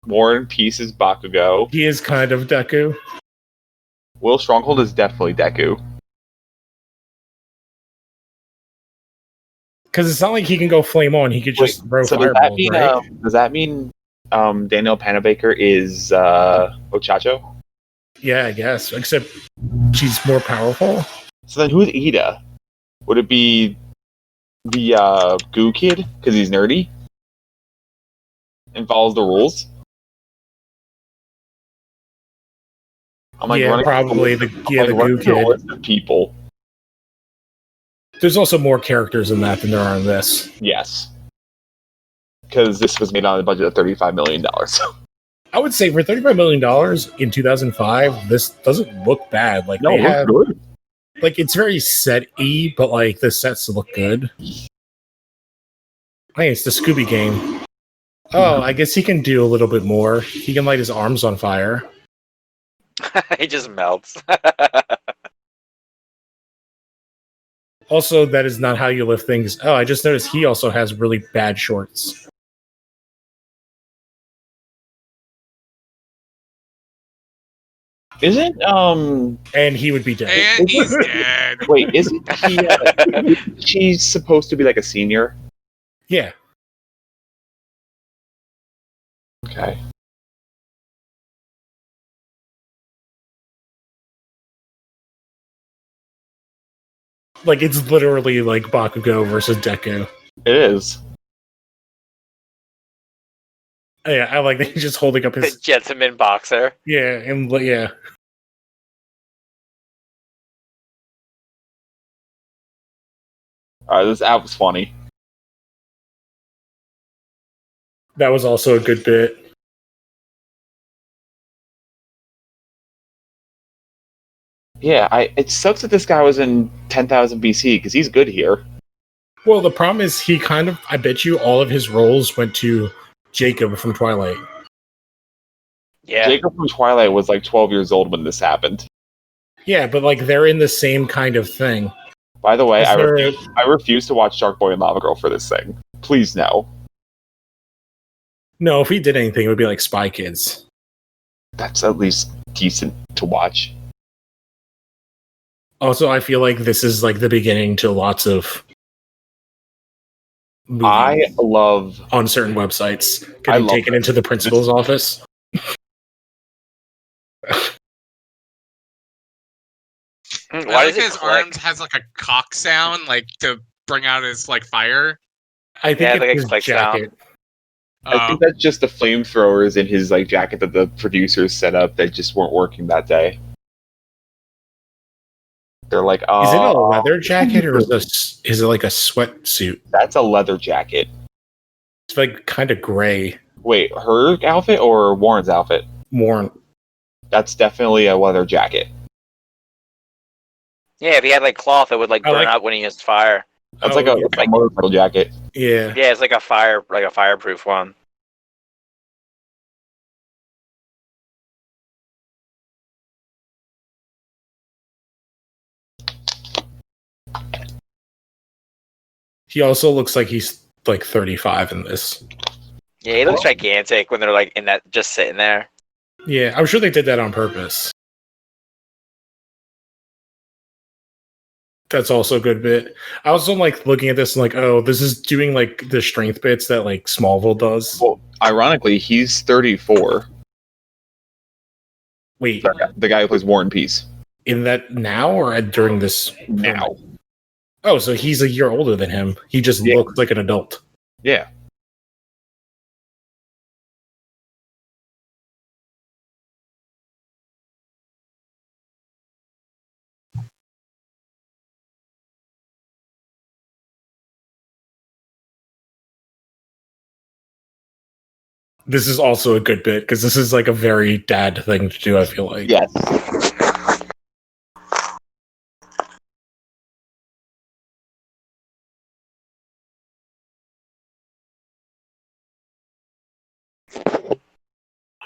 War and Peace is Bakugo. He is kind of Deku. Will Stronghold is definitely Deku. Because it's not like he can go flame on. He could just throw So fireballs, right? does that mean Daniel Panabaker is Ochacho? Yeah, I guess. Except she's more powerful. So then who's Ida? Would it be the Goo Kid because he's nerdy and follows the rules? I'm like Yeah, running probably the Goo Kid. People. There's also more characters in that than there are in this. Yes. Because this was made on a budget of $35 million. I would say for $35 million in 2005, this doesn't look bad. Like, No, they it looks have, good. like, it's very set-y, but like the sets look good. Hey, it's the Scooby game. Oh, I guess he can do a little bit more. He can light his arms on fire. He just melts. Also, that is not how you lift things. Oh, I just noticed he also has really bad shorts. Isn't And he would be dead. And he's dead. wait, isn't she's supposed to be like a senior? Yeah. Okay. Like, it's literally like Bakugo versus Deku. It is. Yeah, I like that he's just holding up his... Gentleman boxer. Yeah, and yeah. Alright, this app was funny. That was also a good bit. Yeah, it sucks that this guy was in 10,000 BC because he's good here. Well, the problem is he kind of... I bet you all of his roles went to Jacob from Twilight. Yeah. Jacob from Twilight was like 12 years old when this happened. Yeah, but like they're in the same kind of thing. By the way, Is there- I refuse to watch Shark Boy and Lava Girl for this thing. Please no. No, if he did anything, it would be like Spy Kids. that's at least decent to watch. Also, I feel like this is like the beginning to lots of movies I love on certain websites getting taken into the principal's office. I like his arms has like a cock sound, like to bring out his like fire. I think it's his jacket. I think that's just the flamethrowers in his like jacket that the producers set up that just weren't working that day. They're like, oh, is it a leather jacket or is it like a sweatsuit? That's a leather jacket. It's like kind of gray. Wait, her outfit or Warren's outfit? Warren. That's definitely a leather jacket. Yeah, if he had like cloth, it would like burn out when he used fire. That's like a motorcycle jacket. Yeah. Yeah, it's like a fireproof one. He also looks like he's like 35 in this. Yeah, he looks gigantic when they're like in that, just sitting there. Yeah, I'm sure they did that on purpose. That's also a good bit. I also like looking at this and like, oh, this is doing like the strength bits that like Smallville does. Well, ironically, he's 34. Wait, the guy who plays War and Peace. In that now or during this? Now. Oh, so he's a year older than him. He just looks like an adult. Yeah. This is also a good bit because this is like a very dad thing to do, I feel like. Yes.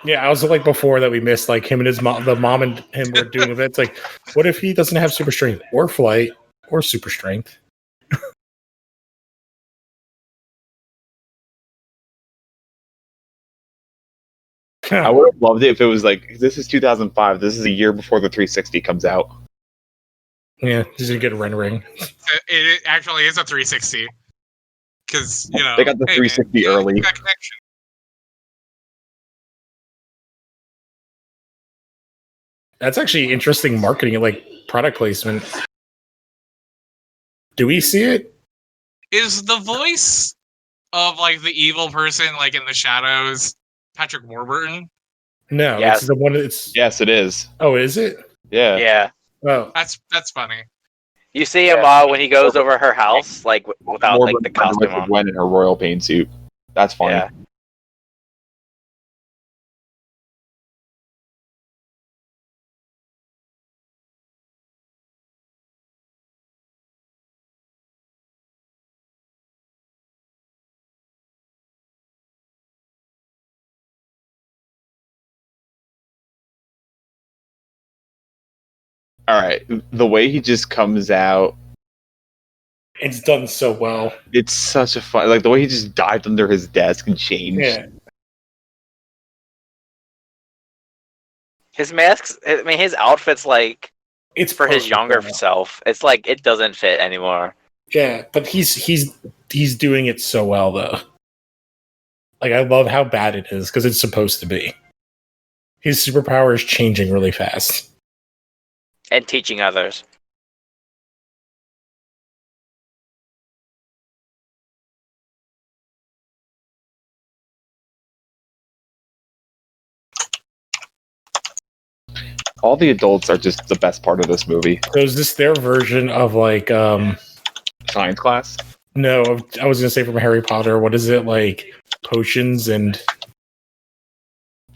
Yeah, I was like before that we missed like him and his mom, the mom and him were doing a bit. It's like, what if he doesn't have super strength or flight or super strength? I would have loved it if it was like, this is 2005. This is a year before the 360 comes out. Yeah, he's gonna get a rendering. It actually is a 360 because you know they got the 360 early. That connection. That's actually interesting marketing, like product placement. Do we see it? Is the voice of like the evil person like in the shadows Patrick Warburton? No, yes. It's the one. It's yes, it is. Oh, is it? Yeah. Yeah. Oh, that's funny. You see him when he goes over her house, like without like the costume on. Gwen in her royal paint suit. That's funny. Yeah. All right, the way he just comes out, it's done so well. It's such a fun, like the way he just dived under his desk and changed. Yeah. His masks, I mean, his outfit's like it's for his younger self. It's like it doesn't fit anymore. Yeah, but he's doing it so well though. Like I love how bad it is because it's supposed to be. His superpower is changing really fast. And teaching others. All the adults are just the best part of this movie. So is this their version of like science class? No, I was gonna say from Harry Potter. What is it like? Potions and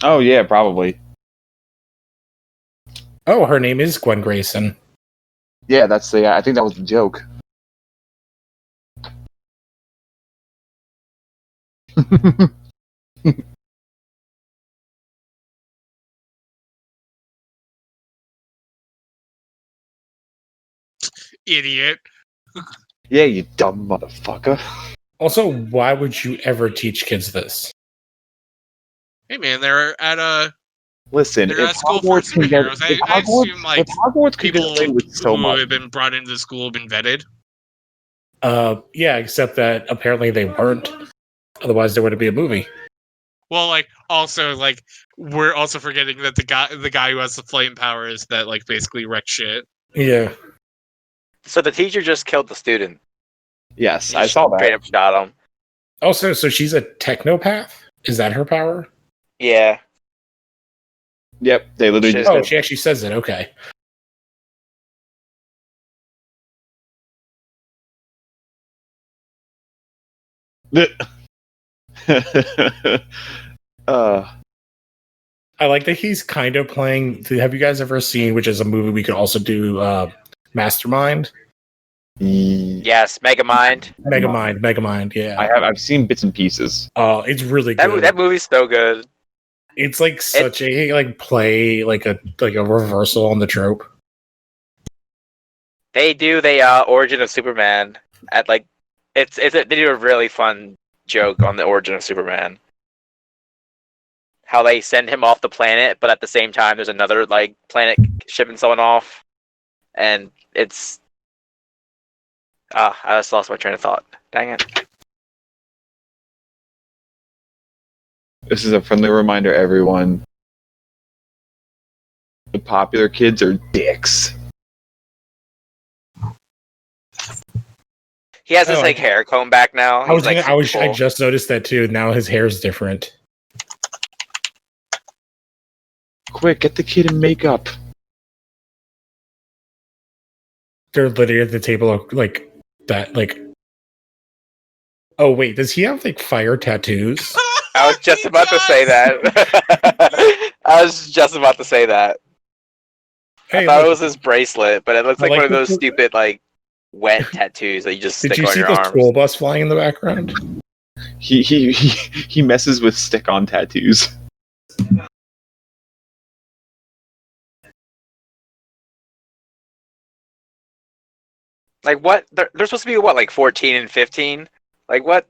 Oh yeah, probably. Oh, her name is Gwen Grayson. Yeah, that's the. I think that was the joke. Idiot. Yeah, you dumb motherfucker. Also, why would you ever teach kids this? Hey man, they're at a Listen, They're if at school for Hogwarts can get, superheroes. if I assume like Hogwarts could get people away with so who much. have been brought into the school have been vetted. Yeah, except that apparently they weren't. Otherwise, there wouldn't be a movie. Well, like also like we're also forgetting that the guy who has the flame powers that like basically wreck shit. Yeah. So the teacher just killed the student. Yes, He I just saw straight that. up shot him. Also, so she's a technopath? Is that her power? Yeah. Yep, they literally Shit. just. Oh, she actually says it. Okay. I like that he's kind of playing. Have you guys ever seen, which is a movie we could also do, Mastermind? Yes, Megamind. Megamind, yeah. I've seen bits and pieces. It's really good. That movie's so good. It's like such a like play, like a reversal on the trope. They do the origin of Superman at like they do a really fun joke on the origin of Superman. How they send him off the planet, but at the same time there's another like planet shipping someone off, and it's I just lost my train of thought. Dang it. This is a friendly reminder, everyone. The popular kids are dicks. He has his like hair comb back now. I just noticed that too. Now his hair's different. Quick, get the kid in makeup. They're literally at the table like that. Like, oh wait, does he have like fire tattoos? I was just about to say that. I was just about to say that. Hey, I thought look, it was his bracelet, but it looks like like one of those the- stupid like wet tattoos that you just Did stick you on see your the arms. school bus flying in the background? He messes with stick-on tattoos. Like what? They're supposed to be what, like 14 and 15? Like what?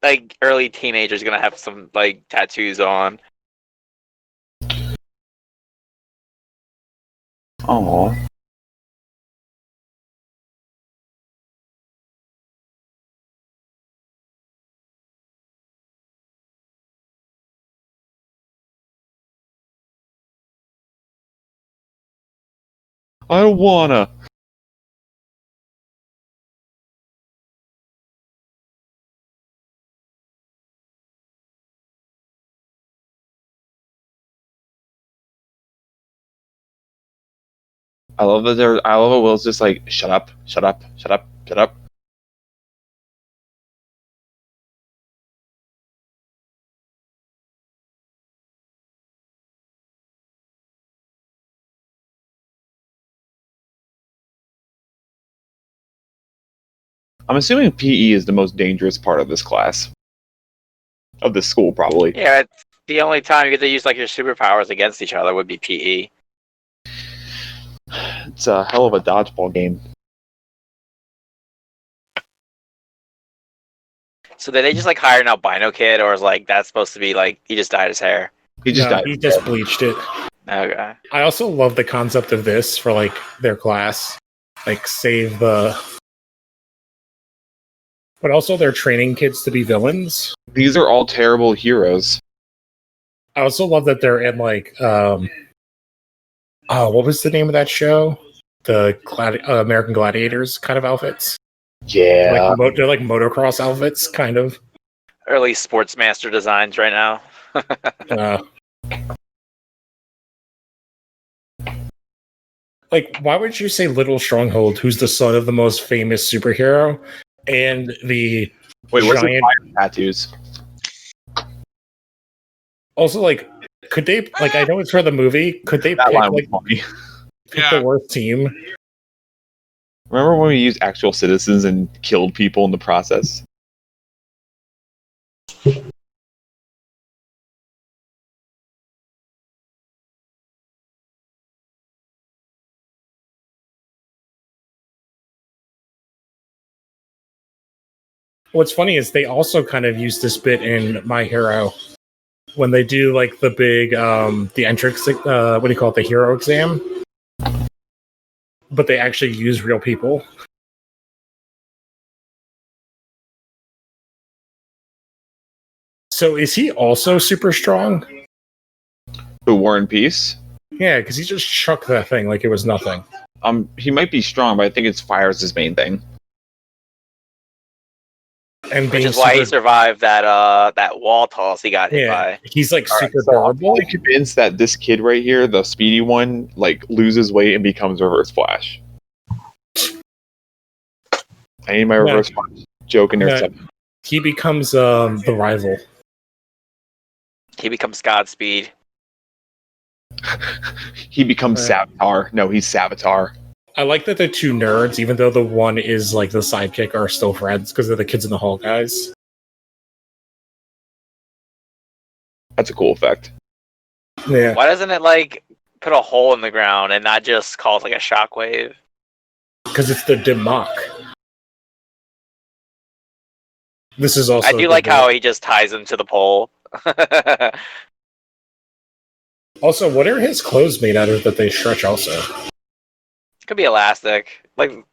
Like early teenagers gonna have some like tattoos on? Aww. I don't wanna. I love that Will's just like, shut up, shut up, shut up, shut up. I'm assuming PE is the most dangerous part of this class. Of this school, probably. Yeah, it's the only time you get to use like your superpowers against each other would be PE. It's a hell of a dodgeball game. So did they just like hire an albino kid, or is like that's supposed to be like he just dyed his hair? He just died. He just bleached it. Okay. I also love the concept of this for like their class. Like save the but also they're training kids to be villains. These are all terrible heroes. I also love that they're in like what was the name of that show? The American Gladiators kind of outfits. Yeah. They're like motocross outfits, kind of. Early Sportsmaster designs right now. Like, why would you say Little Stronghold, who's the son of the most famous superhero, and the Wait, what's the giant fire tattoos? Also, like, could they like? I know it's for the movie. Could they That pick, line was like, funny. pick the worst team? Remember when we used actual citizens and killed people in the process? What's funny is they also kind of used this bit in My Hero, when they do like the big the entrance what do you call it, the hero exam, but they actually use real people. So is he also super strong? The War and Peace. Yeah, because he just chucked that thing like it was nothing. He might be strong, but I think it's fire is his main thing. And Which is why he survived that wall toss he got hit by. He's like All super right, so durable. I'm convinced that this kid right here, the speedy one, like loses weight and becomes Reverse Flash. I need my Reverse Flash joke in there. He becomes the rival. He becomes Godspeed. He becomes Savitar. No, he's Savitar. I like that the two nerds, even though the one is like the sidekick, are still friends because they're the kids in the hall guys. That's a cool effect. Yeah. Why doesn't it like put a hole in the ground and not just cause like a shockwave? Because it's the Dimmock. This is also. I do like how he just ties him to the pole. Also, what are his clothes made out of that they stretch also? Could be elastic. Like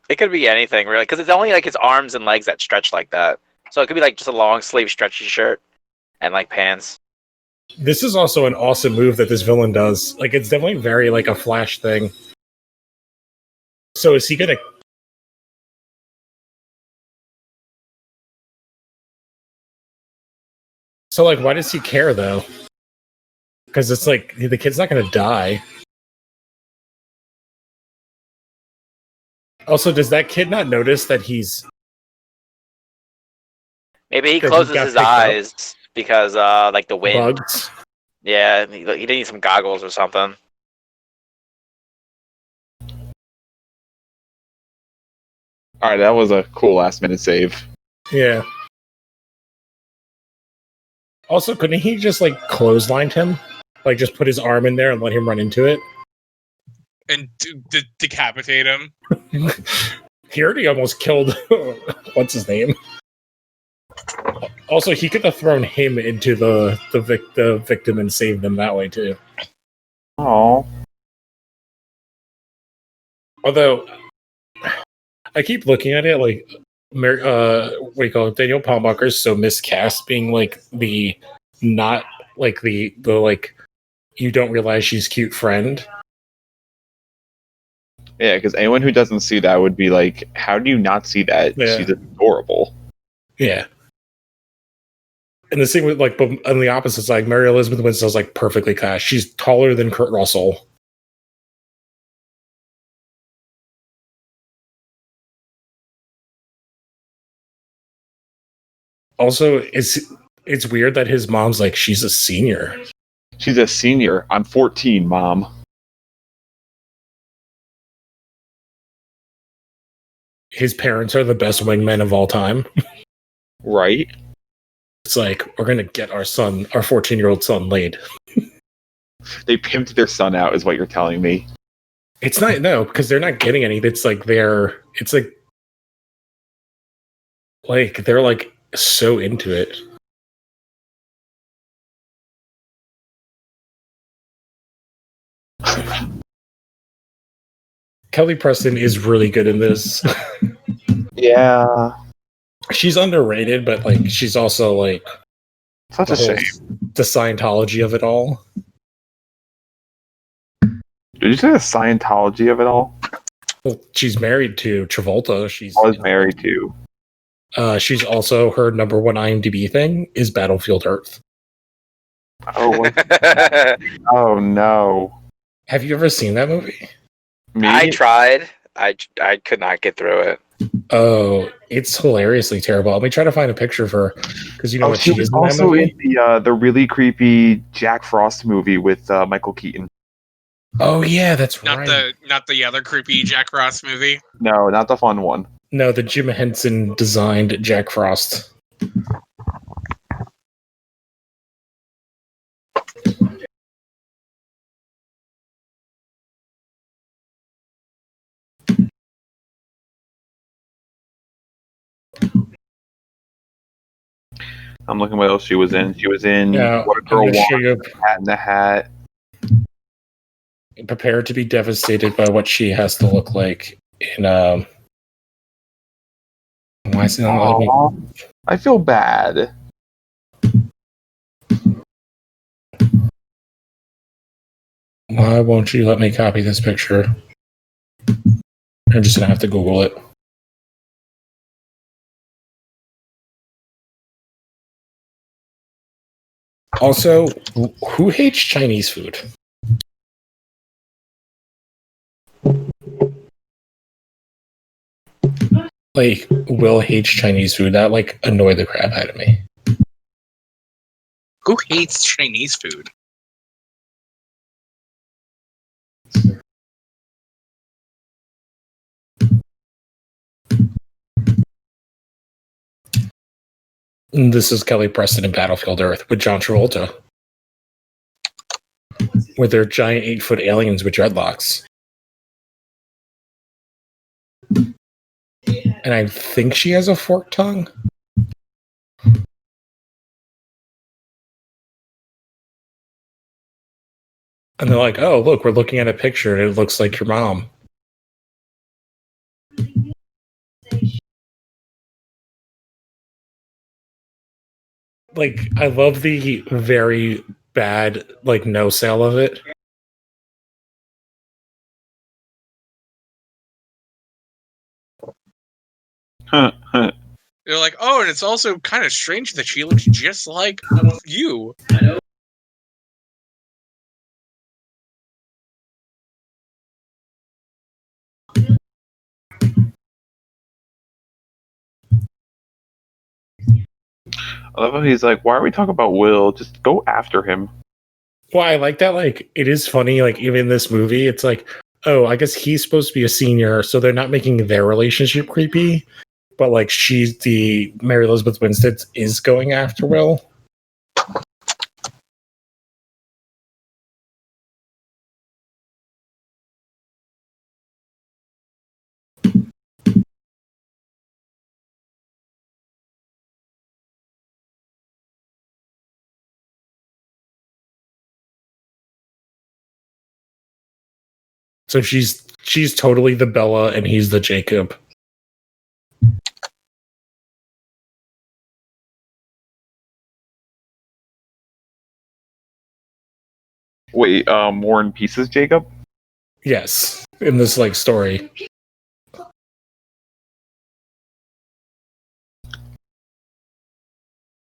it could be anything really, because it's only like his arms and legs that stretch like that. So it could be like just a long sleeve stretchy shirt and like pants. This is also an awesome move that this villain does. Like, it's definitely very like a Flash thing. So is he gonna? So like, why does he care though? Because it's like the kid's not gonna die. Also, does that kid not notice that he's? Maybe he Because closes he got his picked up. eyes because like the wind. Bugs. Yeah, he needs some goggles or something. All right, that was a cool last minute save. Yeah. Also, couldn't he just like clotheslined him? Like just put his arm in there and let him run into it? And decapitate him. He already almost killed what's his name? Also, he could have thrown him into the victim and saved them that way too. Oh, Although I keep looking at it like what do you call it? Daniel Palmacher is so miscast, being like the not like the like you don't realize she's cute friend. yeah, because anyone who doesn't see that would be like, how do you not see that? Yeah. She's adorable. Yeah. And the same with like, but on the opposite side, Mary Elizabeth Winstead's like perfectly cast. She's taller than Kurt Russell. Also, it's weird that his mom's like, she's a senior. She's a senior. I'm 14, Mom. His parents are the best wingmen of all time. Right? It's like, we're gonna get our 14-year-old son laid. They pimped their son out, is what you're telling me. It's not, no, because they're not getting any. It's like they're like so into it. Kelly Preston is really good in this. Yeah. She's underrated, but like she's also like Such a shame. the Scientology of it all. Did you say the Scientology of it all? Well, she's married to Travolta. She's I was married to. She's also her number one IMDb thing is Battlefield Earth. Oh, oh no. Have you ever seen that movie? Me? I tried. I could not get through it. Oh, it's hilariously terrible. Let me try to find a picture of her because you know what she she was is in that also movie. in the really creepy Jack Frost movie with Michael Keaton. Oh yeah, that's Not right. the other creepy Jack Ross movie. No, not the fun one. No, the Jim Henson designed Jack Frost. I'm looking what else she was in. She was in Yeah, What a I'm Girl gonna show Wants, you. Hat in the Hat. Prepare to be devastated by what she has to look like in. Why is it not letting me? Aw, I feel bad. Why won't you let me copy this picture? I'm just gonna have to Google it. Also, who hates Chinese food? Like, Will hates Chinese food. That like annoyed the crap out of me. Who hates Chinese food? And this is Kelly Preston in Battlefield Earth with John Travolta. With their giant 8-foot aliens with dreadlocks. And I think she has a forked tongue. And they're like, oh, look, we're looking at a picture and it looks like your mom. Like, I love the very bad, like, no sale of it. Huh, huh. They're like, oh, and it's also kind of strange that she looks just like you. I love how he's like, why are we talking about Will? Just go after him. Well, I like that. Like, it is funny. Like, even in this movie, it's like, oh, I guess he's supposed to be a senior, so they're not making their relationship creepy. But like, she's the Mary Elizabeth Winstead is going after Will. So she's totally the Bella, and he's the Jacob. Wait, War and Pieces, Jacob? Yes, in this like story.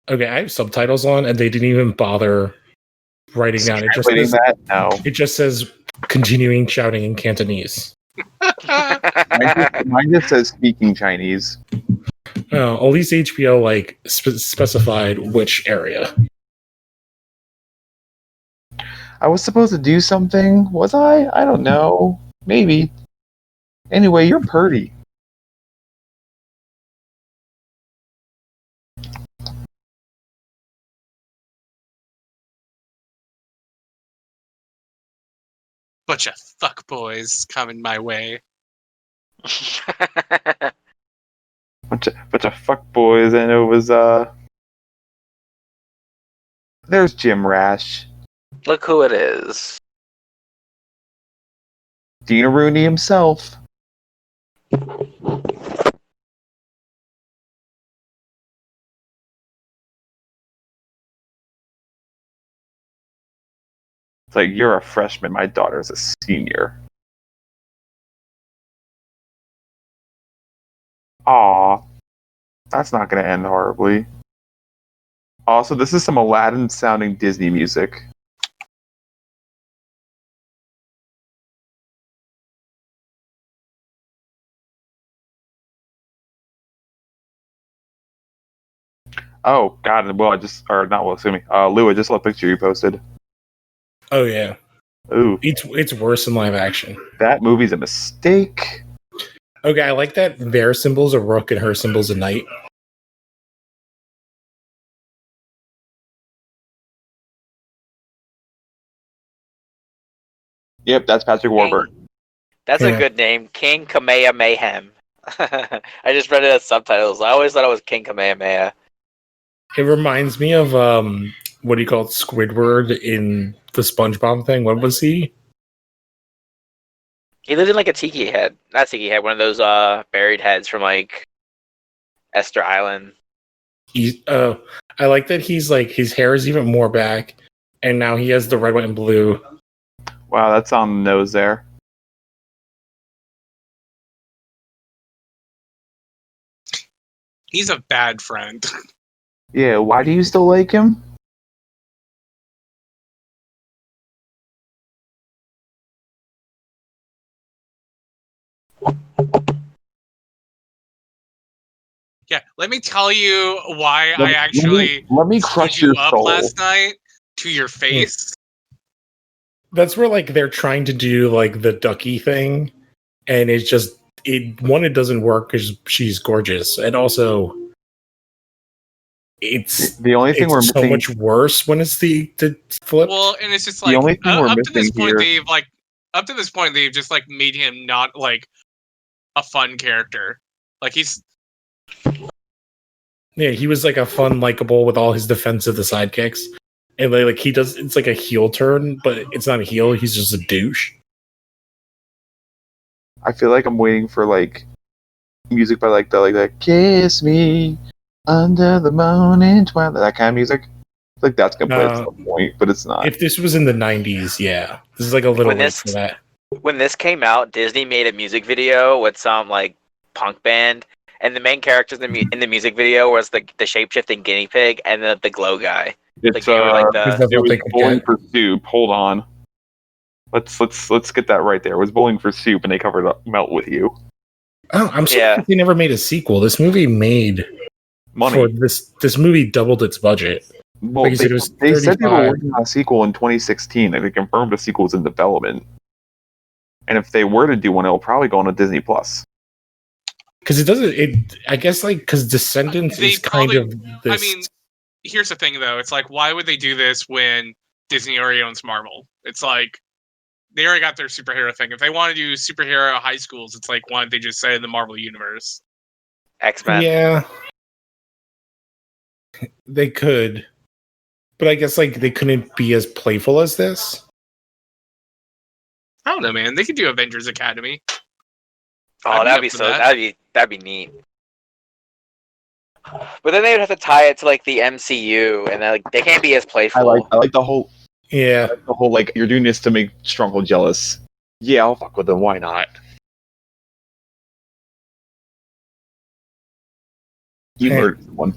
Okay, I have subtitles on, and they didn't even bother writing down. It just Translating says, that? No. it just says continuing shouting in Cantonese. Mine just says speaking Chinese. At least HBO like specified which area. I was supposed to do something, was I? I don't know. Maybe. Anyway, you're Purdy. Bunch of fuckboys coming my way. Bunch of fuckboys, and it was there's Jim Rash. Look who it is. Dina Rooney himself. It's like, you're a freshman, my daughter's a senior. Aw. That's not gonna end horribly. Also, this is some Aladdin sounding Disney music. Oh God! Well, Lou, I just saw a picture you posted. Oh yeah, Ooh, it's worse in live action. that movie's a mistake. Okay, I like that their symbol's a rook and her symbol's a knight. Yep, that's Patrick Warburton. That's Yeah. a good name, King Kamehameha. I just read it as subtitles. I always thought it was King Kamehameha. It reminds me of what do you call it, Squidward in the SpongeBob thing. What was he? He lived in like a tiki head. Not tiki head, one of those buried heads from like Esther Island. He's I like that he's like his hair is even more back, and now he has the red, white, and blue. Wow, that's on the nose there. He's a bad friend. Yeah, why do you still like him? Yeah, let me tell you why Let I me- actually let me stood crush you your up soul. last night to your face. That's where like they're trying to do like the ducky thing, and it's just it doesn't work because she's gorgeous, and also it's The only thing we're so missing. much worse when it's the flip. Well, and it's just The like only thing we're up to this missing point, here- they've just like made him not like a fun character. Like he's Yeah, he was like a fun, likable with all his defense of the sidekicks, and like he does. It's like a heel turn, but it's not a heel. He's just a douche. I feel like I'm waiting for like music by like the "Kiss Me Under the Morning Twilight," that kind of music. Like that's gonna play at some point, but it's not. If this was in the '90s, yeah, this is like a little When late this- for that. When this came out, Disney made a music video with some like punk band, and the main characters in the music video was the shape-shifting guinea pig and the glow guy. It's Like they were like Because the that's it what was they could Bowling get. for Soup. Hold on. Let's get that right there. It was Bowling for Soup, and they covered up Melt with You. Oh, I'm Yeah. surprised they never made a sequel. This movie made Money. for this movie doubled its budget. Well, because it was they said they were 35. working on a sequel in 2016, and they confirmed a sequel was in development. And if they were to do one, it'll probably go on a Disney Plus. Because it doesn't. I guess like because Descendants They is kind probably- of this. I mean, here's the thing though. It's like why would they do this when Disney already owns Marvel? It's like they already got their superhero thing. If they want to do superhero high schools, it's like why don't they just say in the Marvel universe? X-Men. yeah, they could, but I guess like they couldn't be as playful as this. I don't know, man. They could do Avengers Academy. Oh, I'd be that'd up be for so. that. That'd be neat. But then they would have to tie it to like the MCU, and like they can't be as playful. I like the whole Yeah, like you're doing this to make Stronghold jealous. Yeah, I'll fuck with them. Why not? You Hey. murdered someone.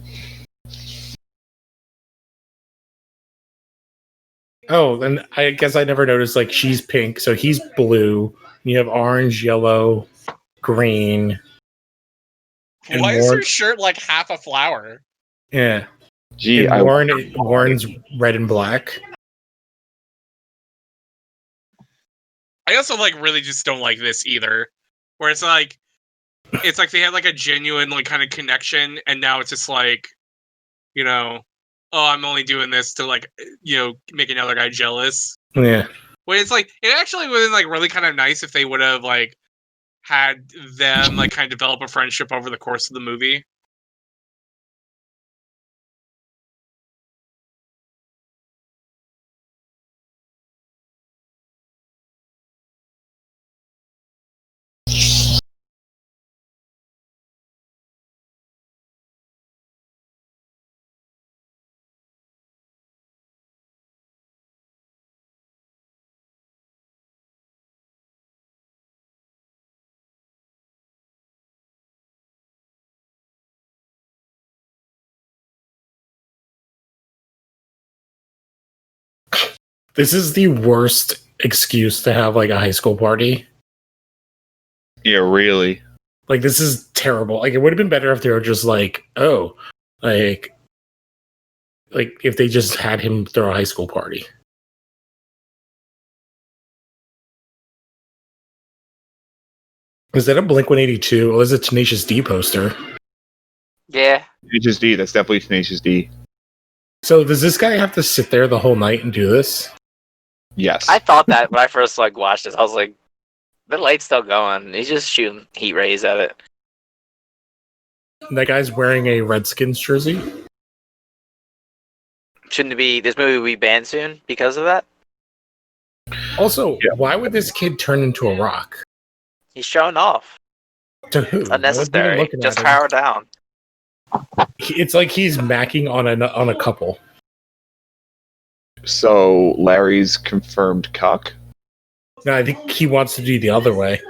Oh, and I guess I never noticed like she's pink, so he's blue. You have orange, yellow, green. And Why is Warren- her shirt like half a flower? Yeah, Gee, and I Warren's red and black. I also like really just don't like this either. Where it's like they had like a genuine like kind of connection, and now it's just like, you know, oh, I'm only doing this to like, you know, make another guy jealous. Yeah, When it's like it actually would have been like really kind of nice if they would have like had them like kind of develop a friendship over the course of the movie. this is the worst excuse to have like a high school party. yeah, really. Like this is terrible. Like it would have been better if they were just like, oh, like if they just had him throw a high school party. Is that a Blink 182 or is it a Tenacious D poster? Yeah. Tenacious D. That's definitely Tenacious D. So does this guy have to sit there the whole night and do this? Yes. I thought that when I first like watched this, I was like, the light's still going. He's just shooting heat rays at it. That guy's wearing a Redskins jersey. shouldn't this movie be banned soon because of that? Also, why would this kid turn into a rock? He's showing off. To who? It's unnecessary. Just power down. It's like he's macking on a couple. So Larry's confirmed cuck. No, I think he wants to do the other way.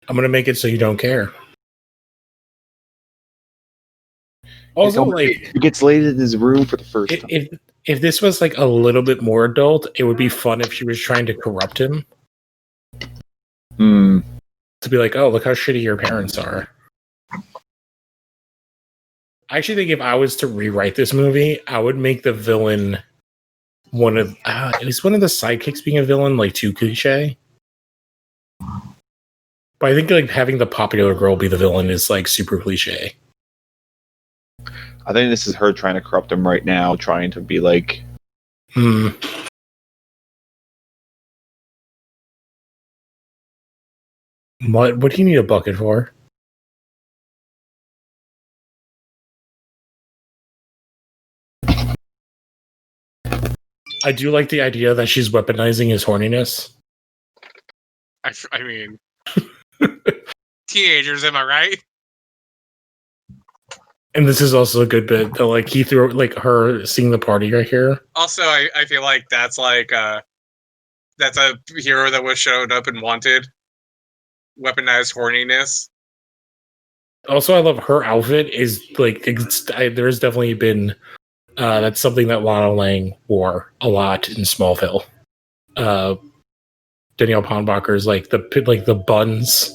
I'm gonna make it so you don't care. Also, like, he gets laid in his room for the first time. If this was like a little bit more adult, it would be fun if she was trying to corrupt him. To be like, oh, look how shitty your parents are. I actually think if I was to rewrite this movie, I would make the villain one of is one of the sidekicks being a villain like too cliche. But I think like having the popular girl be the villain is like super cliche. I think this is her trying to corrupt him right now, trying to be like, What do you need a bucket for? I do like the idea that she's weaponizing his horniness. I mean, teenagers, am I right? And this is also a good bit that like he threw like her seeing the party right here. Also, I feel like that's like that's a hero that was showed up and wanted weaponized horniness. Also, I love her outfit is like there's definitely been that's something that Lana Lang wore a lot in Smallville. Danielle Pondbacher's like the buns.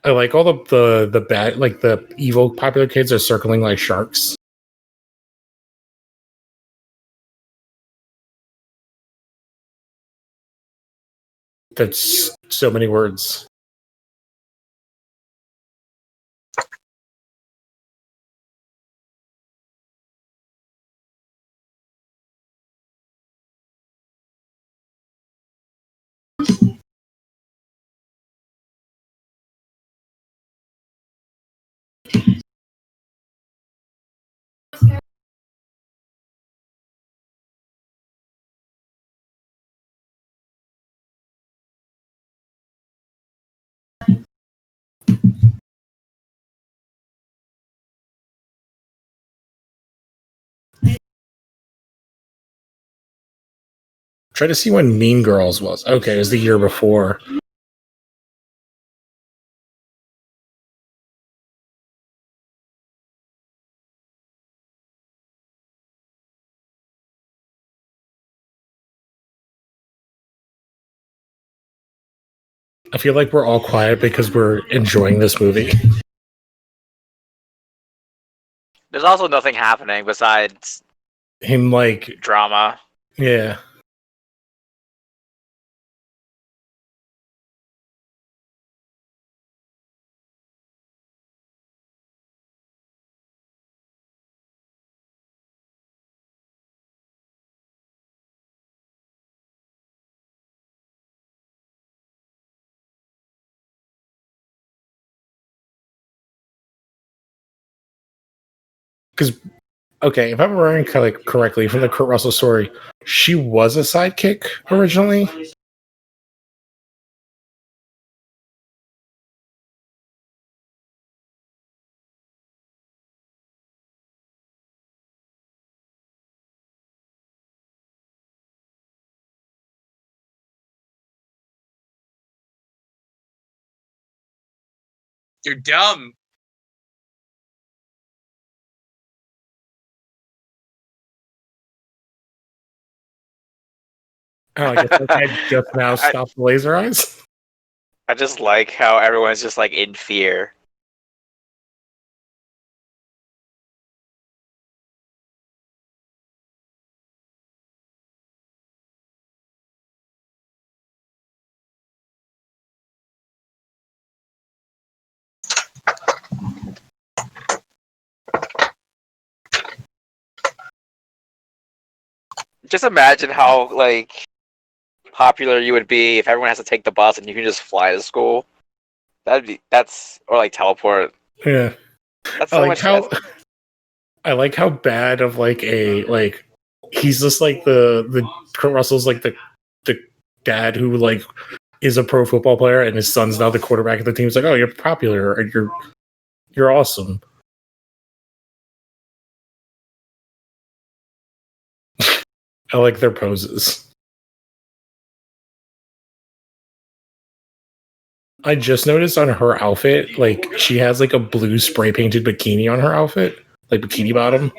I like all the bad, like the evil popular kids are circling like sharks. That's so many words. Try to see when Mean Girls was. Okay, it was the year before. I feel like we're all quiet because we're enjoying this movie. There's also nothing happening besides Him like drama. Yeah. Because, okay, if I'm remembering correctly from the Kurt Russell story, she was a sidekick originally. You're dumb. Oh, I guess I just now stopped the laser eyes. I just like how everyone's just like in fear. Just imagine how like popular you would be if everyone has to take the bus and you can just fly to school. Or like teleport. Yeah. That's I so like much. how I like how bad of like a like he's just like the Kurt Russell's like the dad who like is a pro football player and his son's now the quarterback of the team. It's like, oh, you're popular and you're awesome. I like their poses. I just noticed on her outfit, like she has like a blue spray painted bikini on her outfit, like bikini bottom.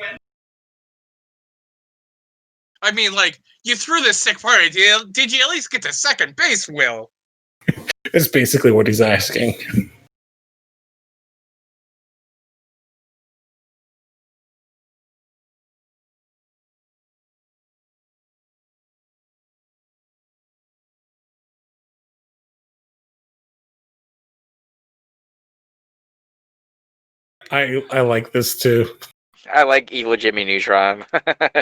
I mean, like, you threw this sick party. Did you at least get to second base, Will? It's basically what he's asking. I like this too. I like evil Jimmy Neutron.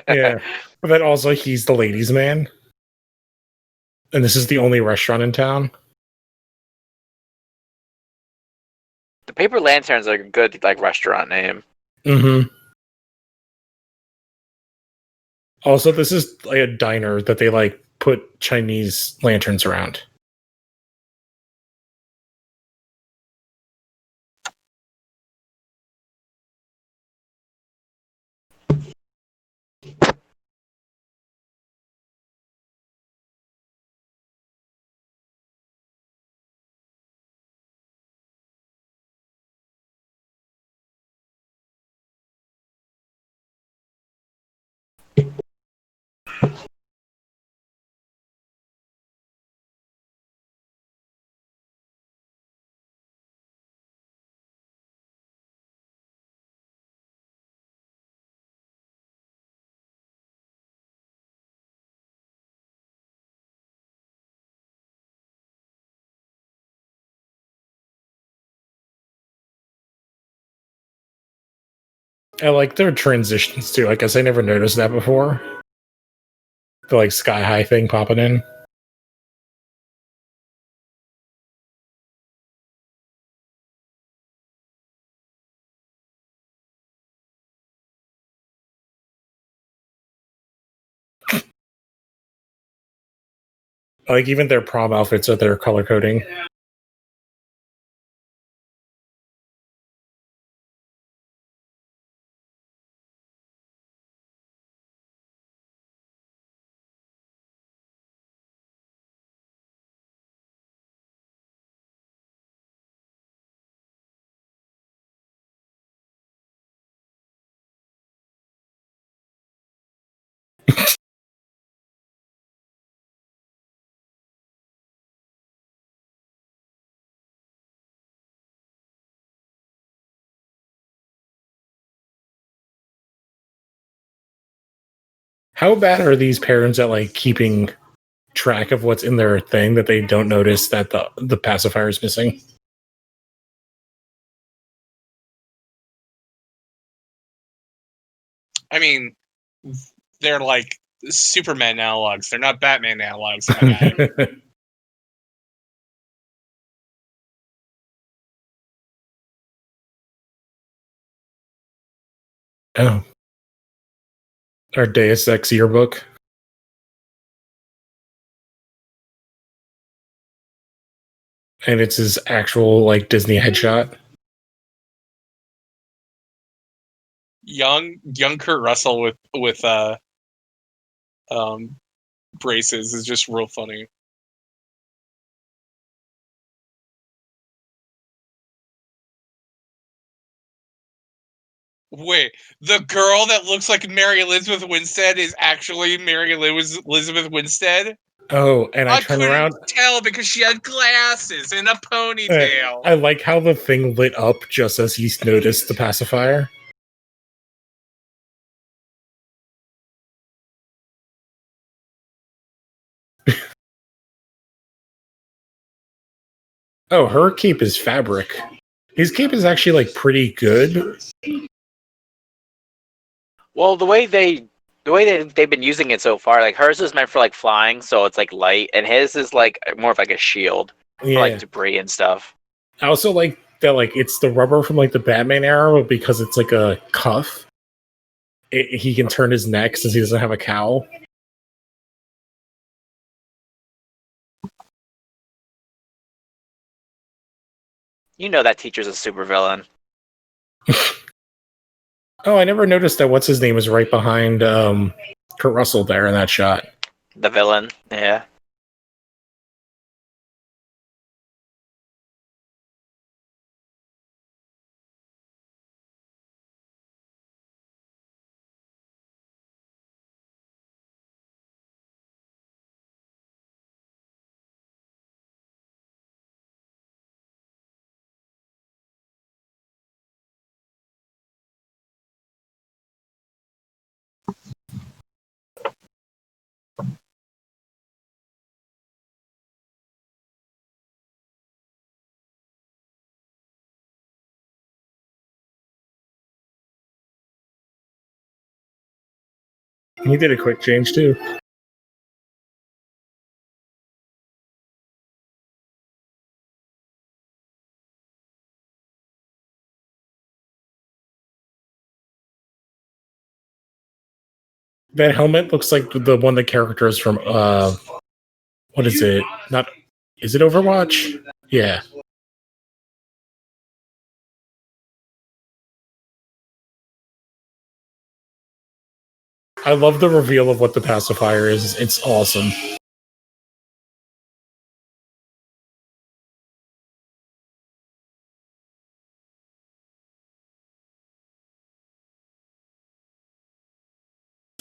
Yeah. But then also he's the ladies' man. And this is the only restaurant in town. The Paper Lanterns are a good like restaurant name. Mm-hmm. Also, this is like a diner that they like put Chinese lanterns around. I like their transitions too. I guess I never noticed that before. The like Skyhigh thing popping in. Like even their prom outfits are their color coding. How bad are these parents at like keeping track of what's in their thing that they don't notice that the pacifier is missing? I mean, they're like Superman analogs. They're not Batman analogs, my guy. Oh. Our Deus Ex yearbook. And it's his actual like Disney headshot. Young Kurt Russell with braces is just real funny. Wait, the girl that looks like Mary Elizabeth Winstead is actually Mary Elizabeth Winstead? Oh, and I turn couldn't around. tell because she had glasses and a ponytail. I like how the thing lit up just as he noticed the pacifier. Oh, her cape is fabric. His cape is actually like pretty good. Well, the way they the way they've been using it so far, like hers is meant for like flying, so it's like light, and his is like more of like a shield for like debris and stuff. I also like that, like it's the rubber from like the Batman era, but because it's like a cuff, he can turn his neck since he doesn't have a cowl. You know that teacher's a supervillain. Oh, I never noticed that what's his name was right behind Kurt Russell there in that shot. The villain, yeah. He did a quick change too. That helmet looks like the one the characters from what is it? Not is it Overwatch? Yeah. I love the reveal of what the pacifier is. It's awesome.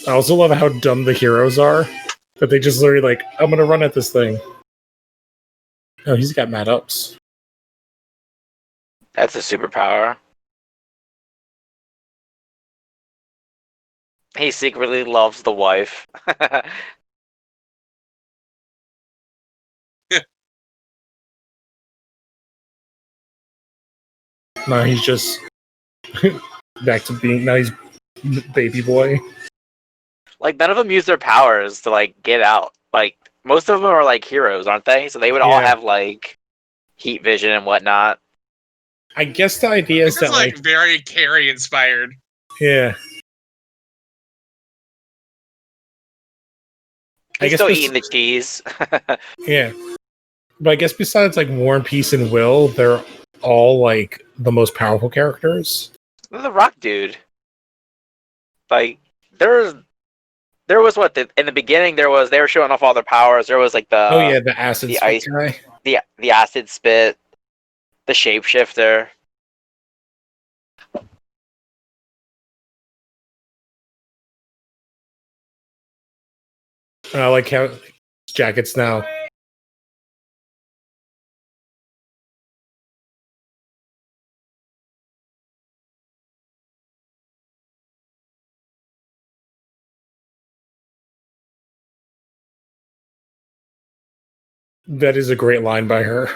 I also love how dumb the heroes are. That they just literally like, I'm gonna run at this thing. Oh, he's got mad ups. That's a superpower. He secretly loves the wife. Now he's just back to being, now he's baby boy. Like, none of them use their powers to, like, get out. Like, most of them are, like, heroes, aren't they? So they would all have, like, heat vision and whatnot. I guess the idea is that, like, very Carrie inspired. Yeah. He's still eating the cheese. Yeah. But I guess besides, like, War and Peace and Will, they're all, like, the most powerful characters. The Rock dude. Like, there was what in the beginning they were showing off all their powers. There was like the the acid spit ice guy. The acid spit, the shapeshifter. I like how jackets now. That is a great line by her.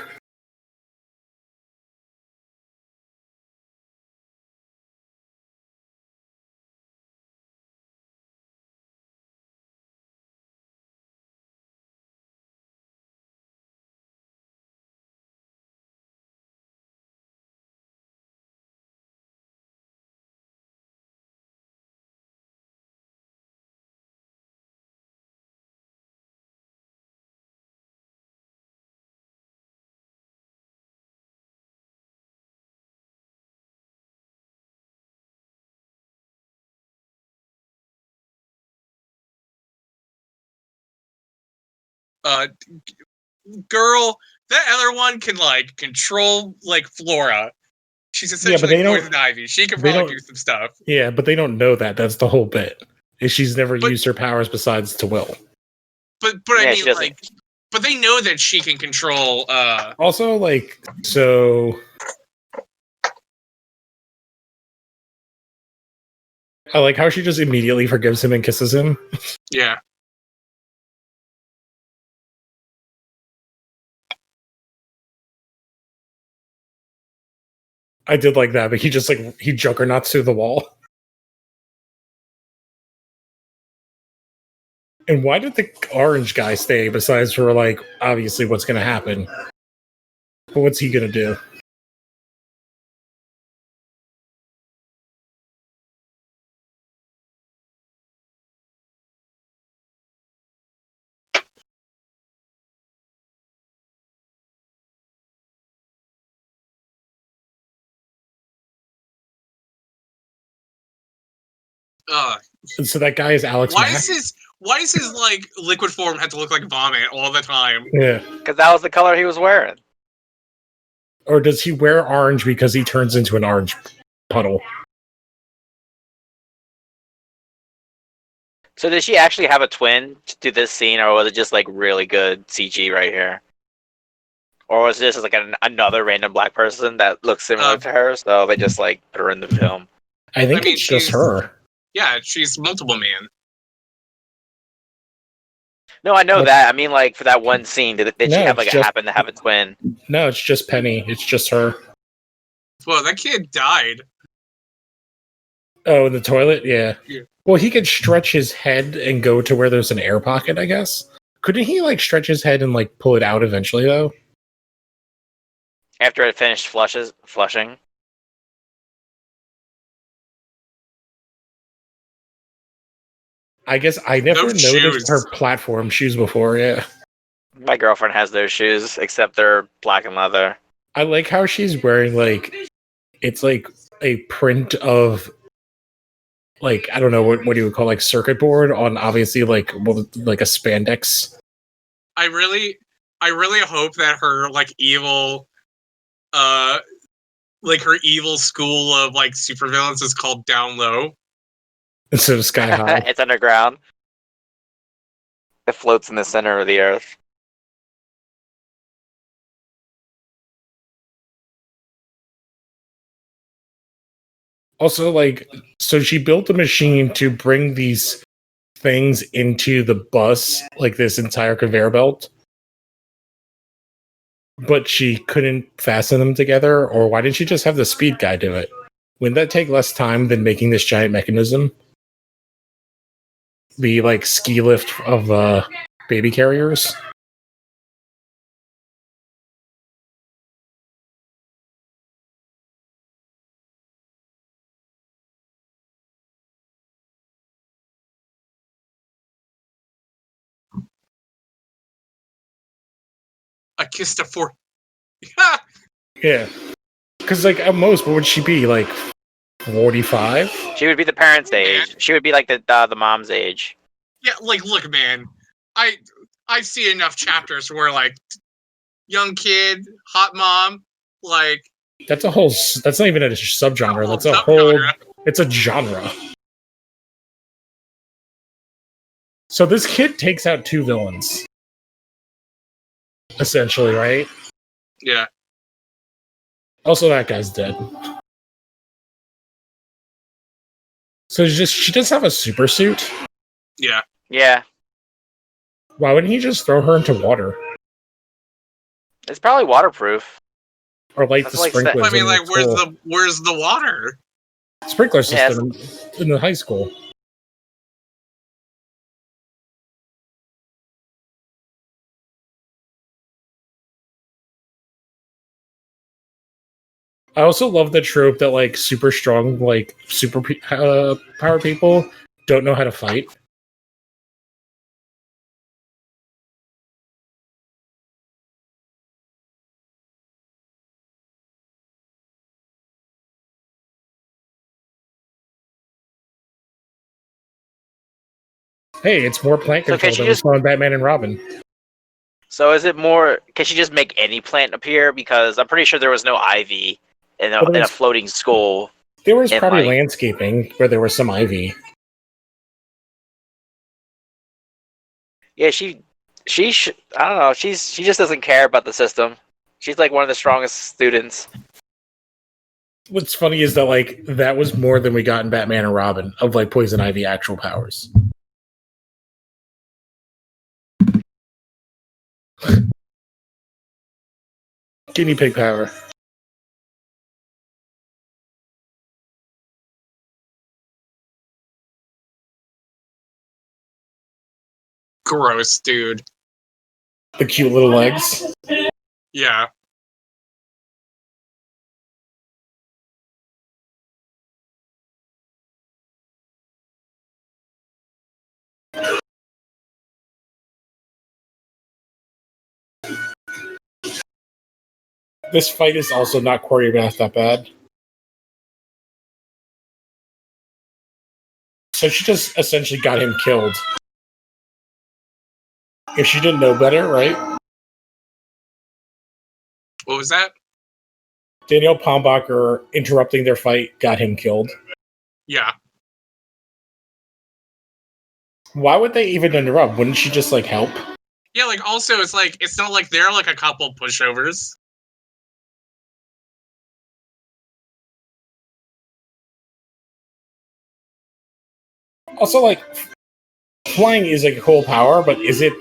Girl, that other one can like control like Flora. She's essentially Poison Ivy. She can probably do some stuff. Yeah, but they don't know that. That's the whole bit. Is she's never used her powers besides to will. But I mean, like, but they know that she can control. Also, like, so I like how she just immediately forgives him and kisses him. Yeah. I did like that, but he juggernauts through the wall. And why did the orange guy stay? Besides for like obviously what's going to happen, but what's he going to do? So that guy is Alex Why Mack? is his like liquid form have to look like vomit all the time? Yeah. Because that was the color he was wearing. Or does he wear orange because he turns into an orange puddle? So did she actually have a twin to do this scene, or was it just like really good CG right here? Or was this like another random black person that looks similar to her, so they just like put her in the film? I think it's just her. Yeah, she's multiple man. No, I know that. I mean, like for that one scene, did she have like happen to have a twin? No, it's just Penny. It's just her. Well, that kid died. Oh, in the toilet? Yeah. Yeah. Well, he could stretch his head and go to where there's an air pocket, I guess. Couldn't he like stretch his head and like pull it out eventually though? After it finished flushing. I guess I never Those noticed shoes. her platform shoes before, yeah. My girlfriend has those shoes, except they're black and leather. I like how she's wearing like it's like a print of like I don't know what you would call like circuit board on obviously like a spandex. I really hope that her like evil like her evil school of like supervillains is called Down Low. Instead of Skyhigh. It's underground. It floats in the center of the earth. Also, like, so she built a machine to bring these things into the bus, like this entire conveyor belt. But she couldn't fasten them together, or why didn't she just have the speed guy do it? Wouldn't that take less time than making this giant mechanism? The like ski lift of baby carriers. I kissed a four. Yeah, because like at most, what would she be like? 45? She would be the parents' age. She would be like the mom's age. Yeah, like look, man. I see enough chapters where like young kid, hot mom, like That's a whole. That's not even a subgenre. That's a subgenre. whole. It's a genre. So this kid takes out two villains, essentially, right? Yeah. Also, that guy's dead. So she does have a super suit. Yeah. Yeah. Why wouldn't he just throw her into water It's probably waterproof. or light That's the like sprinklers? I mean, in like, the where's the water? sprinkler system in the high school? I also love the trope that like super strong, like super power people don't know how to fight. Hey, it's more plant So control than we saw in Batman and Robin. So is it more? Can she just make any plant appear? Because I'm pretty sure there was no ivy in a floating skull. There was probably landscaping where there was some ivy. Yeah, I don't know. She just doesn't care about the system. She's like one of the strongest students. What's funny is that like that was more than we got in Batman and Robin of like Poison Ivy actual powers. Guinea pig power. Gross, dude. The cute little legs. Yeah. This fight is also not choreographed that bad. So she just essentially got him killed. If she didn't know better, right? What was that? Danielle Palmbacher interrupting their fight got him killed. Yeah. Why would they even interrupt? Wouldn't she just like help? Yeah, like also it's like it's not like they're like a couple pushovers. Also, like, flying is like a cool power, but is it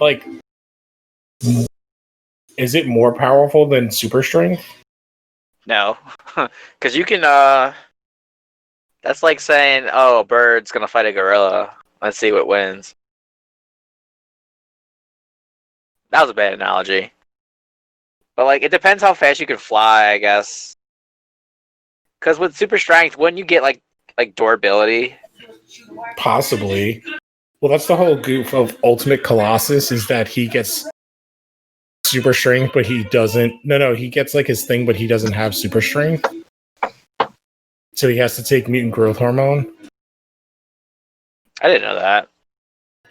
more powerful than super strength? No, because you can. That's like saying, "Oh, a bird's gonna fight a gorilla. Let's see what wins." That was a bad analogy. But like, it depends how fast you can fly, I guess. Because with super strength, wouldn't you get like durability? Possibly. Well, that's the whole goof of Ultimate Colossus is that he gets super strength, but he doesn't. No, he gets like his thing, but he doesn't have super strength. So he has to take mutant growth hormone. I didn't know that.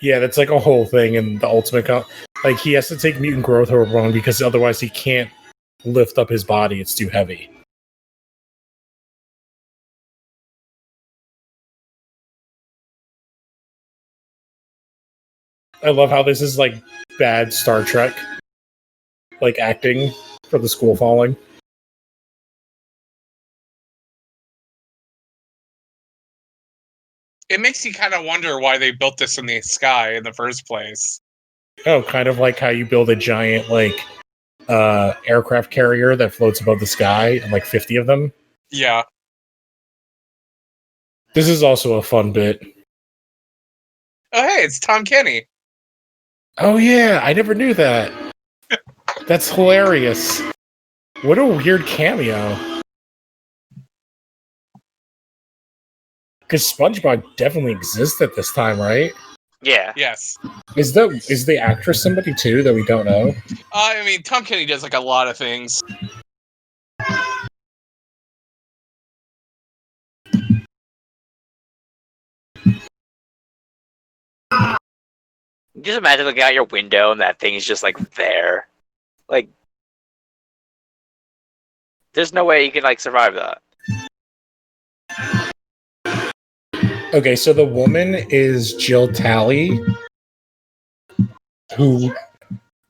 Yeah, that's like a whole thing in the Ultimate. Like he has to take mutant growth hormone because otherwise he can't lift up his body. It's too heavy. I love how this is like bad Star Trek, like acting for the school falling. It makes you kind of wonder why they built this in the sky in the first place. Oh, kind of like how you build a giant like aircraft carrier that floats above the sky, and like 50 of them. Yeah. This is also a fun bit. Oh, hey, it's Tom Kenny. Oh yeah, I never knew that. That's hilarious. What a weird cameo. Because SpongeBob definitely exists at this time, right? Yeah. Yes. Is the actress somebody too that we don't know? I mean, Tom Kenny does like a lot of things. Just imagine looking out your window and that thing is just like there. Like, there's no way you can like survive that. Okay, so the woman is Jill Talley, who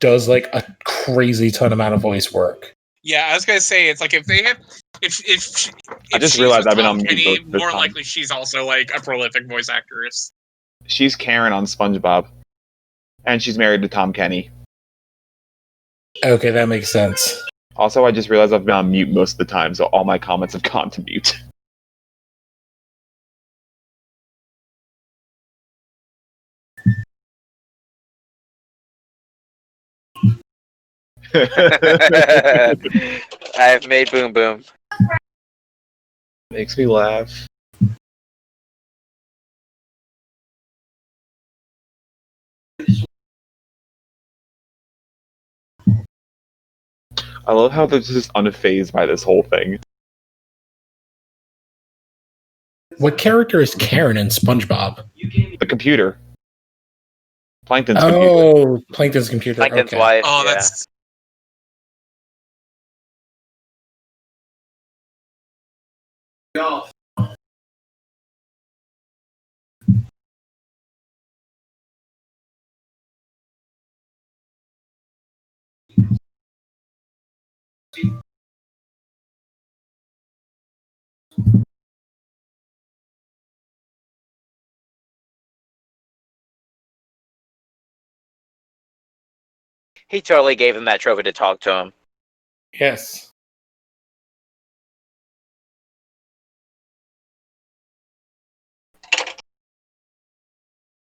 does like a crazy ton amount of voice work. Yeah, I was gonna say it's like if they have if I just she's realized with I've been Tom on mute Kenny, both this more time. likely she's also like a prolific voice actress. She's Karen on SpongeBob, and she's married to Tom Kenny. Okay, that makes sense. Also, I just realized I've been on mute most of the time, so all my comments have gone to mute. I've made Boom Boom. Makes me laugh. I love how they're just unfazed by this whole thing. What character is Karen in SpongeBob? The computer. Plankton's computer. Oh, Plankton's computer. Plankton's Okay. wife. Oh, yeah. that's He totally gave him that trophy to talk to him. Yes.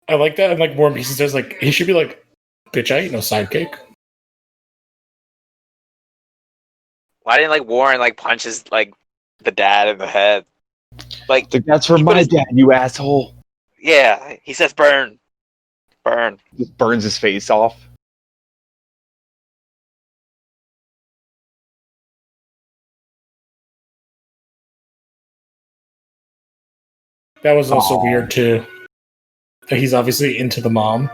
I like that. And like Warren Beatty says, like he should be like, Bitch, I ain't no sidekick. Why didn't like Warren like punch his like the dad in the head? Like That's for my dad, you asshole. yeah, he says burn, burn. Just burns his face off. That was also weird too. He's obviously into the mom.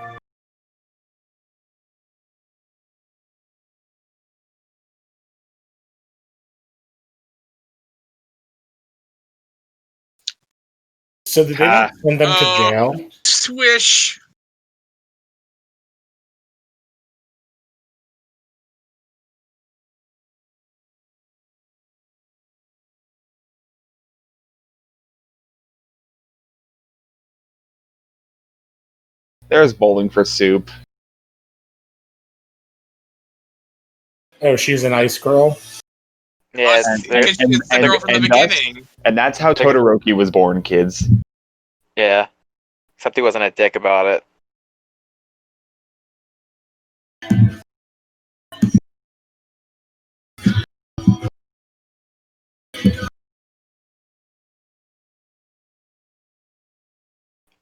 So did they not send them to jail? Swish. There's bowling for soup. Oh, she's an ice girl. Yeah, Because she's the girl from the beginning. And that's how Todoroki was born, kids. yeah. Except he wasn't a dick about it.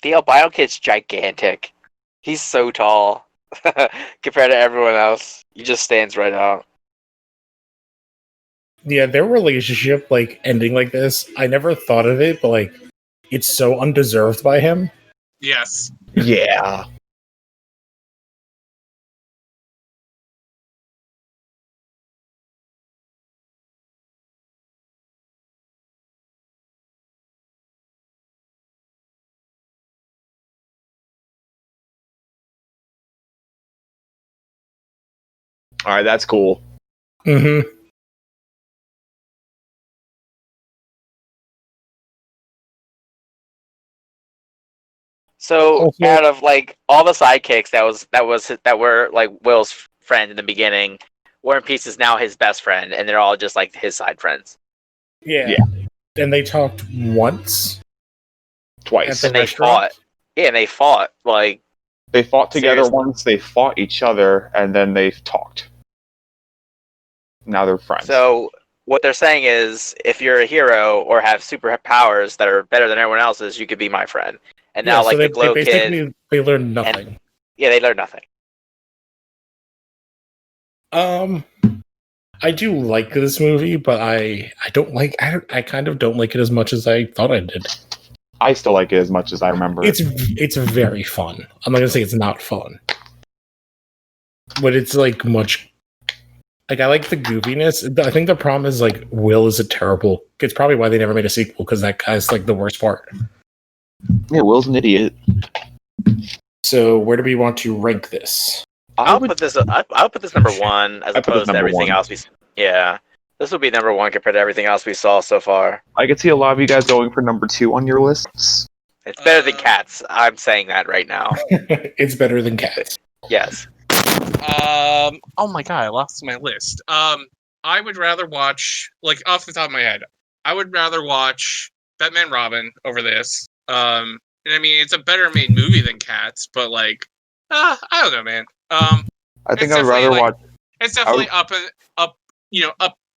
The albino kid's gigantic. He's so tall compared to everyone else. He just stands right out. Yeah, their relationship, like, ending like this, I never thought of it, but, like, it's so undeserved by him. Yes. Yeah. Alright, that's cool. Mm-hmm. So Also- out of like all the sidekicks that were like Will's friend in the beginning, War and Peace is now his best friend, and they're all just like his side friends. Yeah. And they talked once. Twice. At the And they restaurant? fought. Yeah, and they fought like They fought together Seriously. once, they fought each other, and then they talked. Now they're friends. so. What they're saying is, if you're a hero or have superpowers that are better than everyone else's, you could be my friend. And now, like they, the Glow they Kid, basically they learned nothing. yeah, they learn nothing. I do like this movie, but I kind of don't like it as much as I thought I did. I still like it as much as I remember. It's very fun. I'm not gonna say it's not fun, but it's like much. Like I like the goofiness. I think the problem is like Will is a terrible. It's probably why they never made a sequel because that guy's like the worst part. Yeah, Will's an idiot. So where do we want to rank this? I'll put this number one as I put this opposed to number everything one. else. Yeah, this will be number one compared to everything else we saw so far. I could see a lot of you guys going for number 2 on your lists. It's better than Cats. I'm saying that right now. It's better than Cats. Yes. Oh my god, I lost my list. I would rather watch, like, off the top of my head, I would rather watch Batman Robin over this. And I mean, it's a better made movie than Cats, but like, I don't know, man. I think It's I'd rather definitely, watch. It's definitely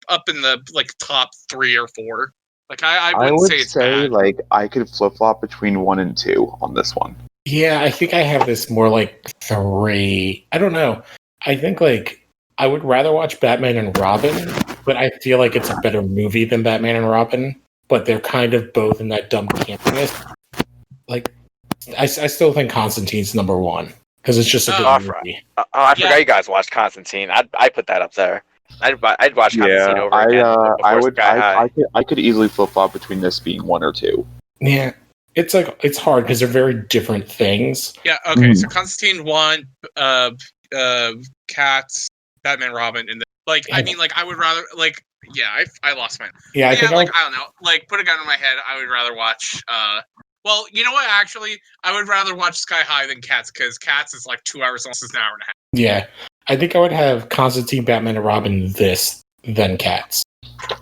up in the like top 3 or 4. Like I wouldn't would say it's say bad. like I could flip flop between 1 and 2 on this one. Yeah, I think I have this more like 3. I don't know. I think like I would rather watch Batman and Robin, but I feel like it's a better movie than Batman and Robin. But they're kind of both in that dumb campiness. Like, I still think Constantine's number 1 because it's just a good movie. I forgot you guys watched Constantine. I'd put that up there. I'd watch Constantine over again. I before would. Sky High. I could easily flip flop between this being 1 or 2. Yeah, it's like it's hard because they're very different things. Yeah, okay, so Constantine 1, Cats, Batman Robin, and like I mean, like I would rather like I lost my Yeah, I think I don't know. Like put a gun in my head, I would rather watch well, you know what, actually, I would rather watch Sky High than Cats, because Cats is like 2 hours long, this is an hour and a half. Yeah, I think I would have Constantine, Batman, and Robin this than Cats.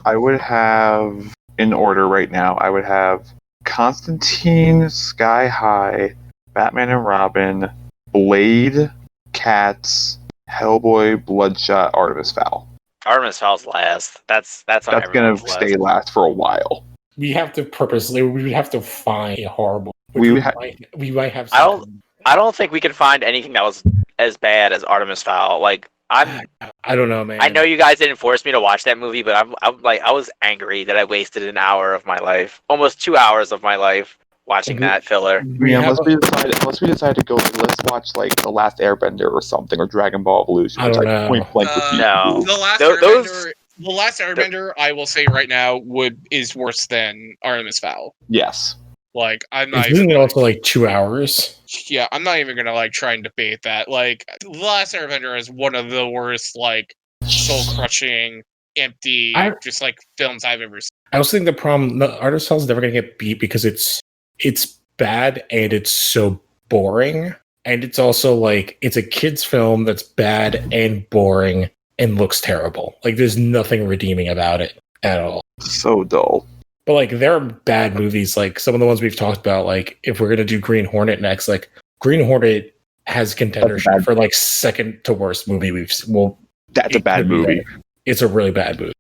I would have, in order right now, I would have Constantine, Sky High, Batman and Robin, Blade, Cats, Hellboy, Bloodshot, Artemis Fowl. Artemis Fowl's last. That's on That's gonna everyone's stay list. last for a while. We have to purposely. We would have to find a horrible. We might have. I don't- something. I don't think we can find anything that was as bad as Artemis Fowl. Like I don't know, man. I know you guys didn't force me to watch that movie, but I'm like I was angry that I wasted an hour of my life, almost 2 hours of my life watching that filler. Unless we decide to go, let's watch like The Last Airbender or something, or Dragon Ball Evolution, I which don't I know. point blank refuse. No. The Last Those- Airbender. The Last Airbender, I will say right now, is worse than Artemis Fowl. Yes. Like, I'm not It's even. also like 2 hours. Yeah, I'm not even gonna like try and debate that. Like, The Last Airbender is one of the worst, like, soul crushing, empty, just like films I've ever seen. I also think the problem, Artemis Fowl is never going to get beat because it's bad and it's so boring, and it's also like it's a kids film that's bad and boring and looks terrible. Like there's nothing redeeming about it at all. So dull. But like there are bad movies, like some of the ones we've talked about. Like if we're gonna do Green Hornet next, like Green Hornet has contendership for like second to worst movie we've. Well, that's a bad movie. It's a really bad movie.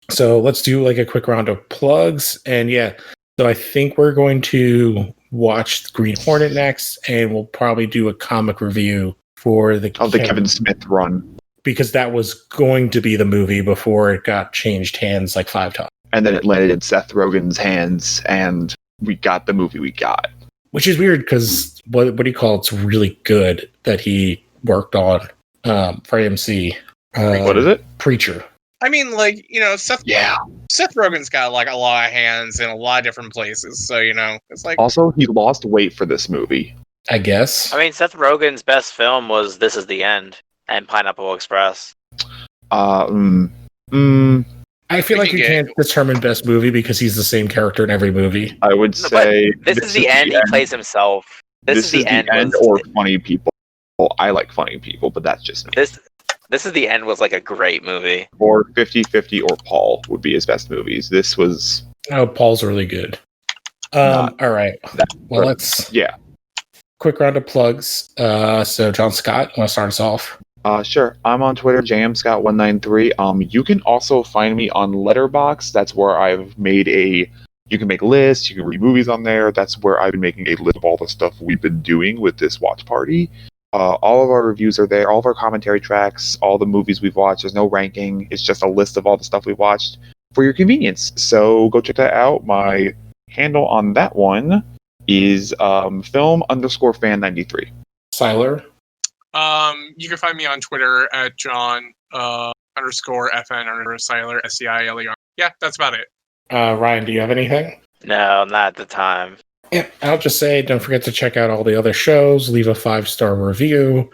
So let's do like a quick round of plugs, and yeah. So I think we're going to watch Green Hornet next, and we'll probably do a comic review for the Kevin Smith run. Because that was going to be the movie before it got changed hands like 5 times. And then it landed in Seth Rogen's hands, and we got the movie we got. Which is weird because what do you call it's really good that he worked on for AMC. What is it? Preacher. I mean, like, you know, Seth Yeah. Rogen's got like a lot of hands in a lot of different places, so you know, it's like Also, he lost weight for this movie. I guess. I mean, Seth Rogen's best film was This Is the End and Pineapple Express. I feel like you can't determine best movie because he's the same character in every movie. I would say This Is the End. He plays himself. This Is the End. Or Funny People. Well, I like Funny People, but that's just me. This Is the End was like a great movie. Or 50-50 or Paul would be his best movies. This was... Oh, Paul's really good. All right. Well, let's... Yeah. Quick round of plugs. So, John Scott, you want to start us off? Sure. I'm on Twitter, jmscott193. You can also find me on Letterboxd. That's where I've made you can make lists, you can read movies on there. That's where I've been making a list of all the stuff we've been doing with this watch party. All of our reviews are there, all of our commentary tracks, all the movies we've watched. There's no ranking. It's just a list of all the stuff we've watched for your convenience. So go check that out. My handle on that one is film_fan93. Siler? You can find me on Twitter at John_FN_Siler, SCILER. Yeah, that's about it. Ryan, do you have anything? No, not at the time. Yeah, I'll just say, don't forget to check out all the other shows. Leave a 5-star review.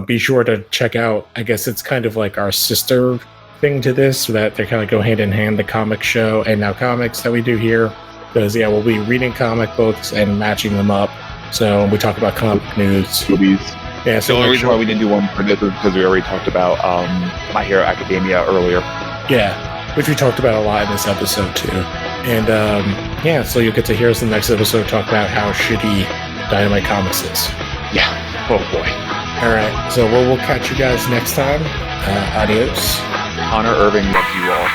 Be sure to check out, I guess it's kind of like our sister thing to this, so that they kind of go hand in hand, the comic show and Now Comics that we do here. Because, yeah, we'll be reading comic books and matching them up. So we talk about comic news. Movies. Yeah, so The only reason why we didn't do one for this was because we already talked about My Hero Academia earlier. Yeah, which we talked about a lot in this episode, too. And, yeah, so you'll get to hear us in the next episode talk about how shitty Dynamite Comics is. Yeah. Oh, boy. All right, so we'll catch you guys next time. Adios. Connor Irving loves you all.